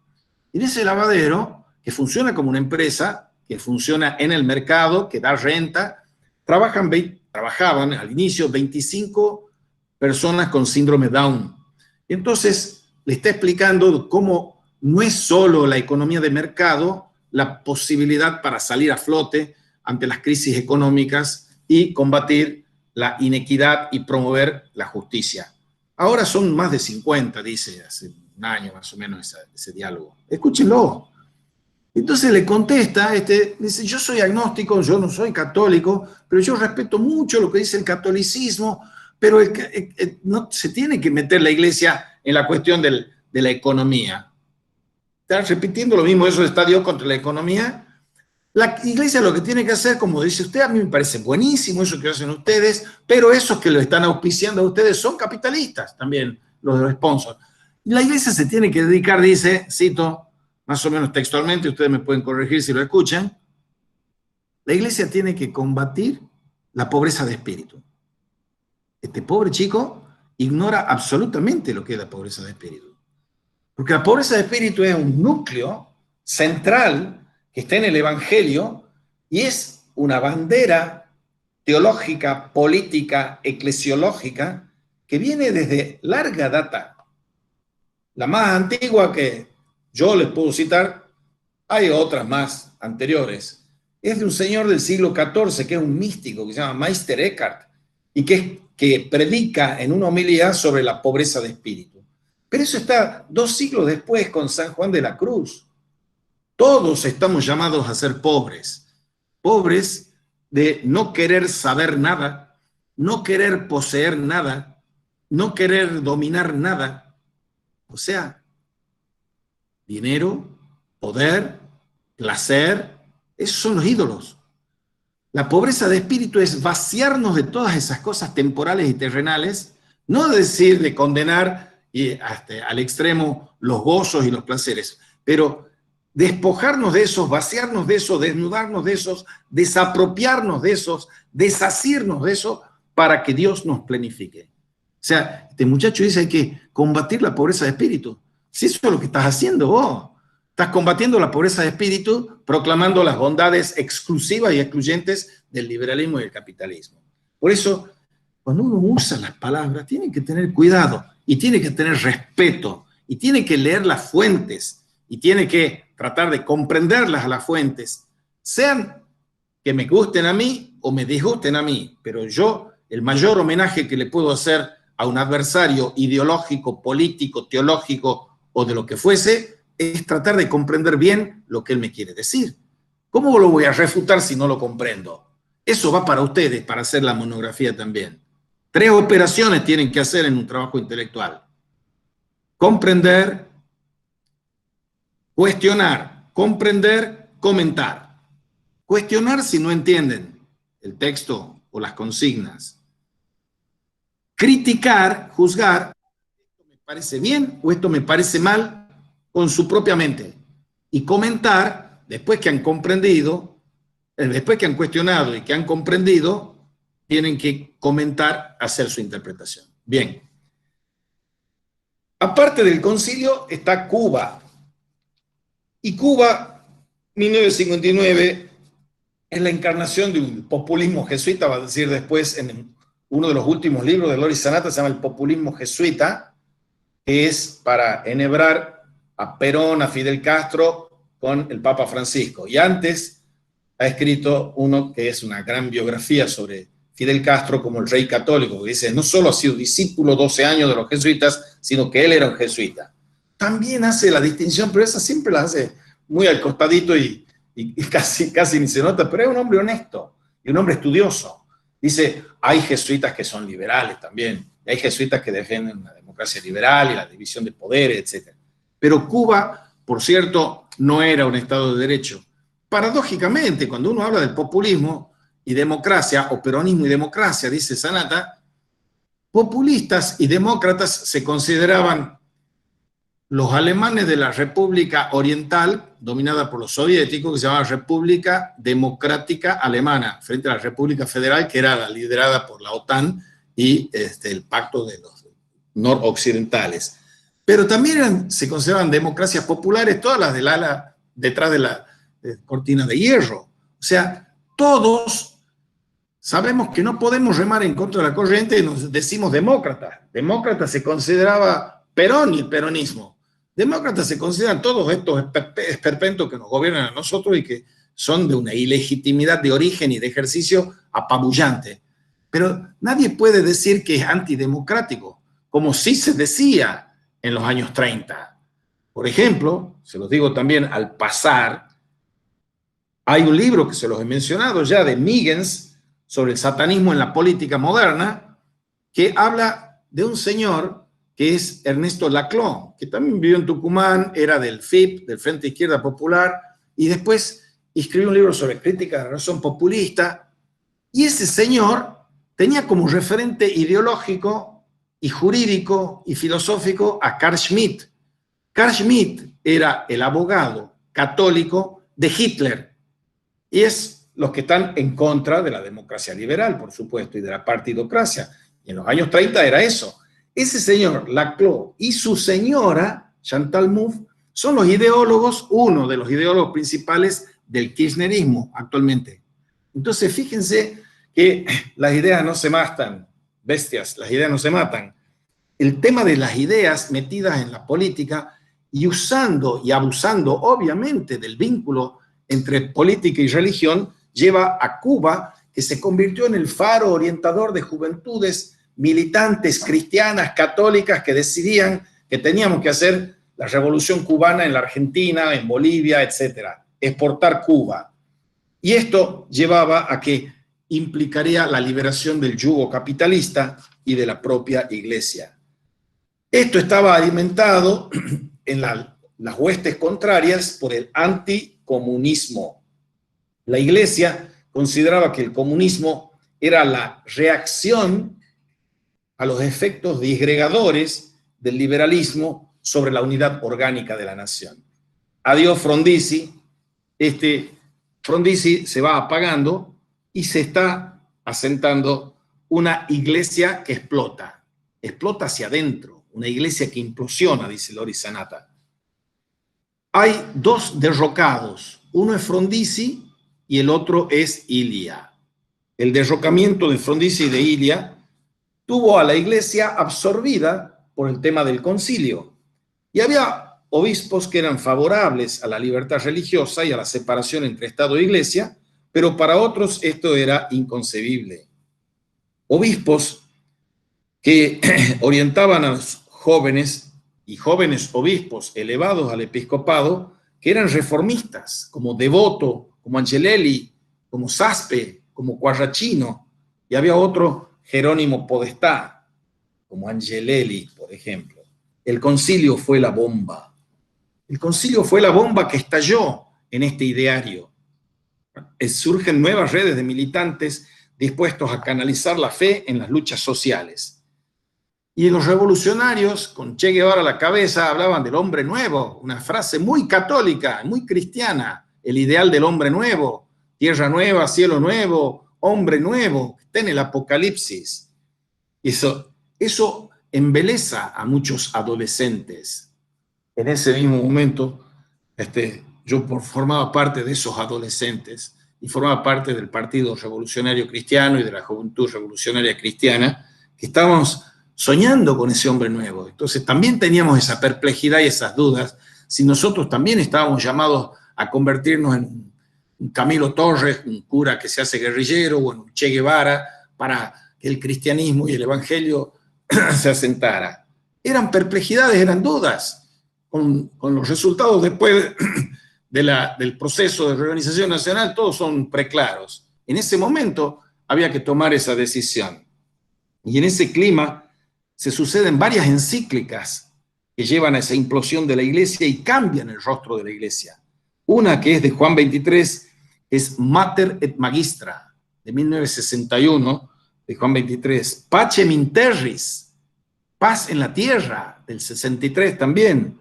Y en ese lavadero, que funciona como una empresa, que funciona en el mercado, que da renta, trabajaban al inicio 25 personas con síndrome Down. Y entonces le está explicando cómo no es solo la economía de mercado la posibilidad para salir a flote ante las crisis económicas y combatir la inequidad y promover la justicia. Ahora son más de 50, dice, hace un año más o menos ese diálogo. Escúchenlo. Entonces le contesta, dice, yo soy agnóstico, yo no soy católico, pero yo respeto mucho lo que dice el catolicismo, pero no se tiene que meter la Iglesia en la cuestión de la economía. ¿Está repitiendo lo mismo? ¿Eso está Dios contra la economía? La Iglesia lo que tiene que hacer, como dice usted, a mí me parece buenísimo eso que hacen ustedes, pero esos que lo están auspiciando a ustedes son capitalistas también, los sponsors. La Iglesia se tiene que dedicar, dice, cito, más o menos textualmente, ustedes me pueden corregir si lo escuchan, la Iglesia tiene que combatir la pobreza de espíritu. Este pobre chico ignora absolutamente lo que es la pobreza de espíritu. Porque la pobreza de espíritu es un núcleo central que está en el Evangelio y es una bandera teológica, política, eclesiológica que viene desde larga data. La más antigua que yo les puedo citar, hay otras más anteriores, es de un señor del siglo XIV que es un místico que se llama Meister Eckhart y que predica en una homilía sobre la pobreza de espíritu. Pero eso está 2 siglos después con San Juan de la Cruz. Todos estamos llamados a ser pobres, pobres de no querer saber nada, no querer poseer nada, no querer dominar nada. O sea, dinero, poder, placer, esos son los ídolos. La pobreza de espíritu es vaciarnos de todas esas cosas temporales y terrenales, no decir de condenar hasta al extremo los gozos y los placeres, pero despojarnos de esos, vaciarnos de esos, desnudarnos de esos, desapropiarnos de esos, desasirnos de eso para que Dios nos plenifique. O sea, este muchacho dice hay que combatir la pobreza de espíritu. Si eso es lo que estás haciendo vos, estás combatiendo la pobreza de espíritu, proclamando las bondades exclusivas y excluyentes del liberalismo y del capitalismo. Por eso, cuando uno usa las palabras, tiene que tener cuidado y tiene que tener respeto y tiene que leer las fuentes y tiene que tratar de comprenderlas a las fuentes, sean que me gusten a mí o me disgusten a mí, pero yo el mayor homenaje que le puedo hacer a un adversario ideológico, político, teológico o de lo que fuese, es tratar de comprender bien lo que él me quiere decir. ¿Cómo lo voy a refutar si no lo comprendo? Eso va para ustedes, para hacer la monografía también. 3 operaciones tienen que hacer en un trabajo intelectual: comprender, cuestionar, comprender, comentar. Cuestionar si no entienden el texto o las consignas. Criticar, juzgar, esto me parece bien o esto me parece mal, con su propia mente. Y comentar, después que han comprendido, después que han cuestionado y que han comprendido, tienen que comentar, hacer su interpretación. Bien. Aparte del concilio está Cuba. Y Cuba, 1959, es la encarnación de un populismo jesuita, va a decir después en uno de los últimos libros de Loris Sanata, se llama El populismo jesuita, que es para enhebrar a Perón, a Fidel Castro con el Papa Francisco. Y antes ha escrito uno que es una gran biografía sobre Fidel Castro como el rey católico, que dice, no solo ha sido discípulo 12 años de los jesuitas, sino que él era un jesuita. También hace la distinción, pero esa siempre la hace muy al costadito y casi ni se nota, pero es un hombre honesto y un hombre estudioso. Dice, hay jesuitas que son liberales también, y hay jesuitas que defienden una democracia liberal y la división de poderes, etc. Pero Cuba, por cierto, no era un Estado de Derecho. Paradójicamente, cuando uno habla del populismo y democracia, o peronismo y democracia, dice Sanata, populistas y demócratas se consideraban los alemanes de la República Oriental, dominada por los soviéticos, que se llamaba República Democrática Alemana, frente a la República Federal, que era liderada por la OTAN y el Pacto de los Noroccidentales. Pero también se consideraban democracias populares, todas las del ala detrás de la cortina de hierro. O sea, todos sabemos que no podemos remar en contra de la corriente y nos decimos demócratas. Demócrata se consideraba Perón y el peronismo. Demócratas se consideran todos estos esperpentos que nos gobiernan a nosotros y que son de una ilegitimidad de origen y de ejercicio apabullante. Pero nadie puede decir que es antidemocrático, como sí se decía en los años 30. Por ejemplo, se los digo también al pasar, hay un libro que se los he mencionado ya de Migens sobre el satanismo en la política moderna, que habla de un señor que es Ernesto Laclau, que también vivió en Tucumán, era del FIP, del Frente Izquierda Popular, y después escribió un libro sobre crítica de la razón populista, y ese señor tenía como referente ideológico y jurídico y filosófico a Carl Schmitt. Carl Schmitt era el abogado católico de Hitler, y es los que están en contra de la democracia liberal, por supuesto, y de la partidocracia. Y en los años 30 era eso. Ese señor Laclau y su señora, Chantal Mouffe, son los ideólogos, uno de los ideólogos principales del kirchnerismo actualmente. Entonces, fíjense que las ideas no se matan, bestias, las ideas no se matan. El tema de las ideas metidas en la política y usando y abusando, obviamente, del vínculo entre política y religión, lleva a Cuba, que se convirtió en el faro orientador de juventudes militantes cristianas, católicas, que decidían que teníamos que hacer la revolución cubana en la Argentina, en Bolivia, etcétera, exportar Cuba. Y esto llevaba a que implicaría la liberación del yugo capitalista y de la propia iglesia. Esto estaba alimentado en las huestes contrarias por el anticomunismo. La iglesia consideraba que el comunismo era la reacción a los efectos disgregadores del liberalismo sobre la unidad orgánica de la nación. Adiós Frondizi, Frondizi se va apagando y se está asentando una iglesia que explota hacia adentro, una iglesia que implosiona, dice Loris Sanata. Hay 2 derrocados, uno es Frondizi y el otro es Ilia. El derrocamiento de Frondizi y de Ilia tuvo a la iglesia absorbida por el tema del concilio. Y había obispos que eran favorables a la libertad religiosa y a la separación entre Estado e iglesia, pero para otros esto era inconcebible. Obispos que orientaban a los jóvenes y jóvenes obispos elevados al episcopado, que eran reformistas, como Devoto, como Angelelli, como Saspe, como Quarracino, y había otro, Jerónimo Podestá, como Angelelli, por ejemplo. El concilio fue la bomba. El concilio fue la bomba que estalló en este ideario. Surgen nuevas redes de militantes dispuestos a canalizar la fe en las luchas sociales. Y los revolucionarios, con Che Guevara a la cabeza, hablaban del hombre nuevo, una frase muy católica, muy cristiana, el ideal del hombre nuevo, tierra nueva, cielo nuevo, hombre nuevo, está en el Apocalipsis. Eso embeleza a muchos adolescentes. En ese mismo momento, yo formaba parte de esos adolescentes y formaba parte del Partido Revolucionario Cristiano y de la Juventud Revolucionaria Cristiana, que estábamos soñando con ese hombre nuevo. Entonces también teníamos esa perplejidad y esas dudas, si nosotros también estábamos llamados a convertirnos en un Camilo Torres, un cura que se hace guerrillero, o en un Che Guevara, para que el cristianismo y el evangelio se asentara. Eran perplejidades, eran dudas. Con los resultados después del proceso de reorganización nacional, todos son preclaros. En ese momento había que tomar esa decisión. Y en ese clima se suceden varias encíclicas que llevan a esa implosión de la Iglesia y cambian el rostro de la Iglesia. Una que es de Juan XXIII, es Mater et Magistra, de 1961, de Juan XXIII. Pacem in terris, paz en la tierra, del 63 también.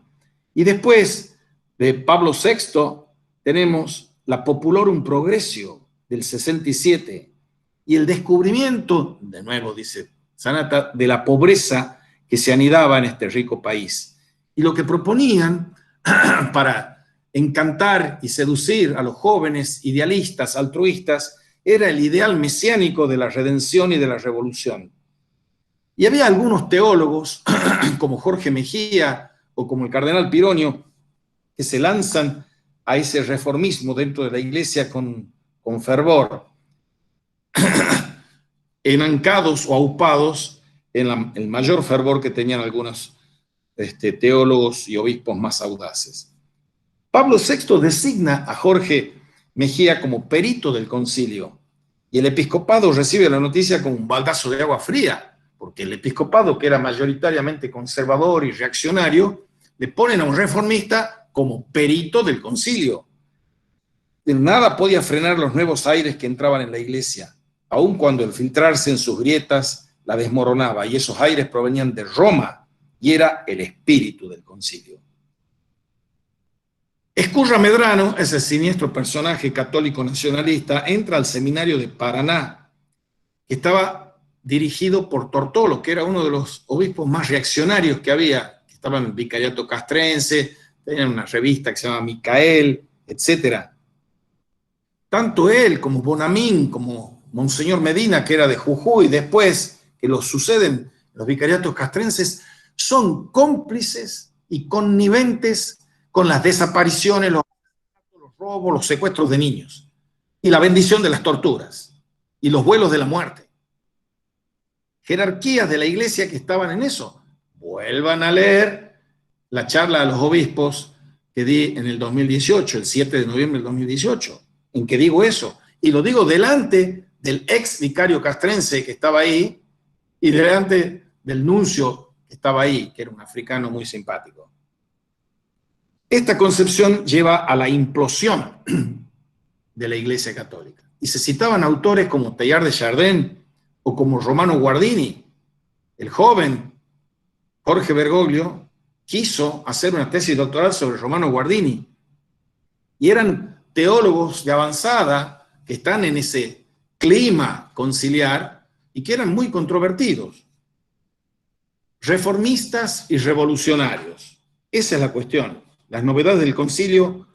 Y después de Pablo VI tenemos la Populorum Progressio, del 67, y el descubrimiento, de nuevo dice Sanata, de la pobreza que se anidaba en este rico país. Y lo que proponían para encantar y seducir a los jóvenes idealistas, altruistas, era el ideal mesiánico de la redención y de la revolución. Y había algunos teólogos, como Jorge Mejía o como el cardenal Pironio, que se lanzan a ese reformismo dentro de la Iglesia con fervor, enancados o aupados en el mayor fervor que tenían algunos teólogos y obispos más audaces. Pablo VI designa a Jorge Mejía como perito del concilio, y el episcopado recibe la noticia con un baldazo de agua fría, porque el episcopado, que era mayoritariamente conservador y reaccionario, le ponen a un reformista como perito del concilio. Nada podía frenar los nuevos aires que entraban en la Iglesia, aun cuando el filtrarse en sus grietas la desmoronaba, y esos aires provenían de Roma, y era el espíritu del concilio. Escurra Medrano, ese siniestro personaje católico nacionalista, entra al seminario de Paraná, que estaba dirigido por Tortolo, que era uno de los obispos más reaccionarios que había, que estaba en el vicariato castrense, tenían una revista que se llama Micael, etc. Tanto él como Bonamín, como Monseñor Medina, que era de Jujuy, después que los suceden los vicariatos castrenses, son cómplices y conniventes con las desapariciones, los robos, los secuestros de niños, y la bendición de las torturas, y los vuelos de la muerte. Jerarquías de la Iglesia que estaban en eso. Vuelvan a leer la charla a los obispos que di en el 2018, el 7 de noviembre del 2018, en que digo eso, y lo digo delante del ex vicario castrense que estaba ahí, y delante del nuncio que estaba ahí, que era un africano muy simpático. Esta concepción lleva a la implosión de la Iglesia Católica. Y se citaban autores como Teilhard de Chardin o como Romano Guardini. El joven Jorge Bergoglio quiso hacer una tesis doctoral sobre Romano Guardini. Y eran teólogos de avanzada que están en ese clima conciliar y que eran muy controvertidos. Reformistas y revolucionarios. Esa es la cuestión. Las novedades del concilio,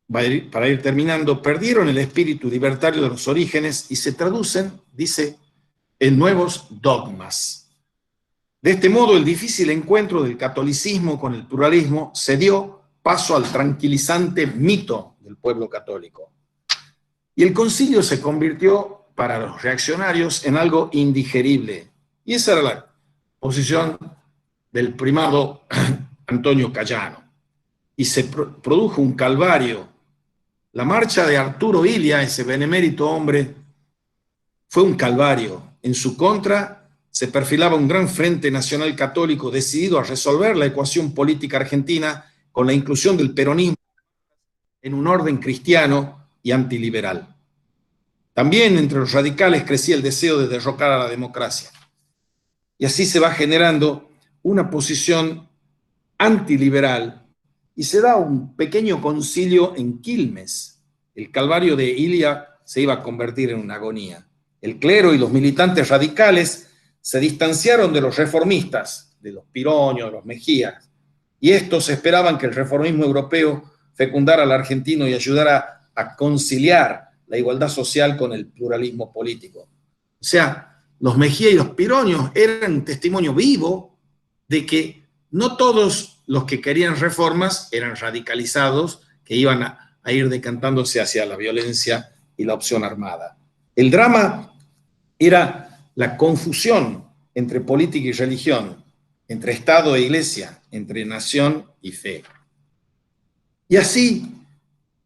para ir terminando, perdieron el espíritu libertario de los orígenes y se traducen, dice, en nuevos dogmas. De este modo, el difícil encuentro del catolicismo con el pluralismo se dio paso al tranquilizante mito del pueblo católico. Y el concilio se convirtió, para los reaccionarios, en algo indigerible. Y esa era la posición del primado Antonio Cayano. Y se produjo un calvario. La marcha de Arturo Illia, ese benemérito hombre, fue un calvario. En su contra se perfilaba un gran frente nacional católico decidido a resolver la ecuación política argentina con la inclusión del peronismo en un orden cristiano y antiliberal. También entre los radicales crecía el deseo de derrocar a la democracia. Y así se va generando una posición antiliberal y se da un pequeño concilio en Quilmes. El calvario de Illia se iba a convertir en una agonía. El clero y los militantes radicales se distanciaron de los reformistas, de los Piroño, de los Mejías, y estos esperaban que el reformismo europeo fecundara al argentino y ayudara a conciliar la igualdad social con el pluralismo político. O sea, los Mejía y los Piroños eran un testimonio vivo de que no todos los que querían reformas eran radicalizados, que iban a ir decantándose hacia la violencia y la opción armada. El drama era la confusión entre política y religión, entre Estado e Iglesia, entre nación y fe. Y así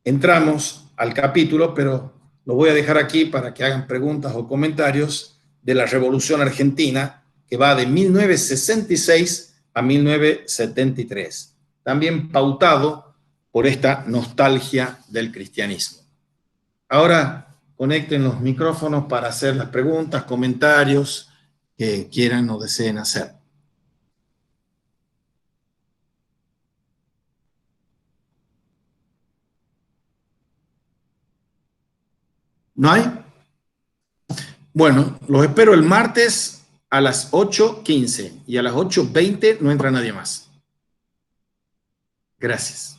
entramos al capítulo, pero lo voy a dejar aquí para que hagan preguntas o comentarios de la Revolución Argentina, que va de 1966 a 1973, también pautado por esta nostalgia del cristianismo. Ahora conecten los micrófonos para hacer las preguntas, comentarios que quieran o deseen hacer. ¿No hay? Bueno, los espero el martes a las 8:15 y a las 8:20 no entra nadie más. Gracias.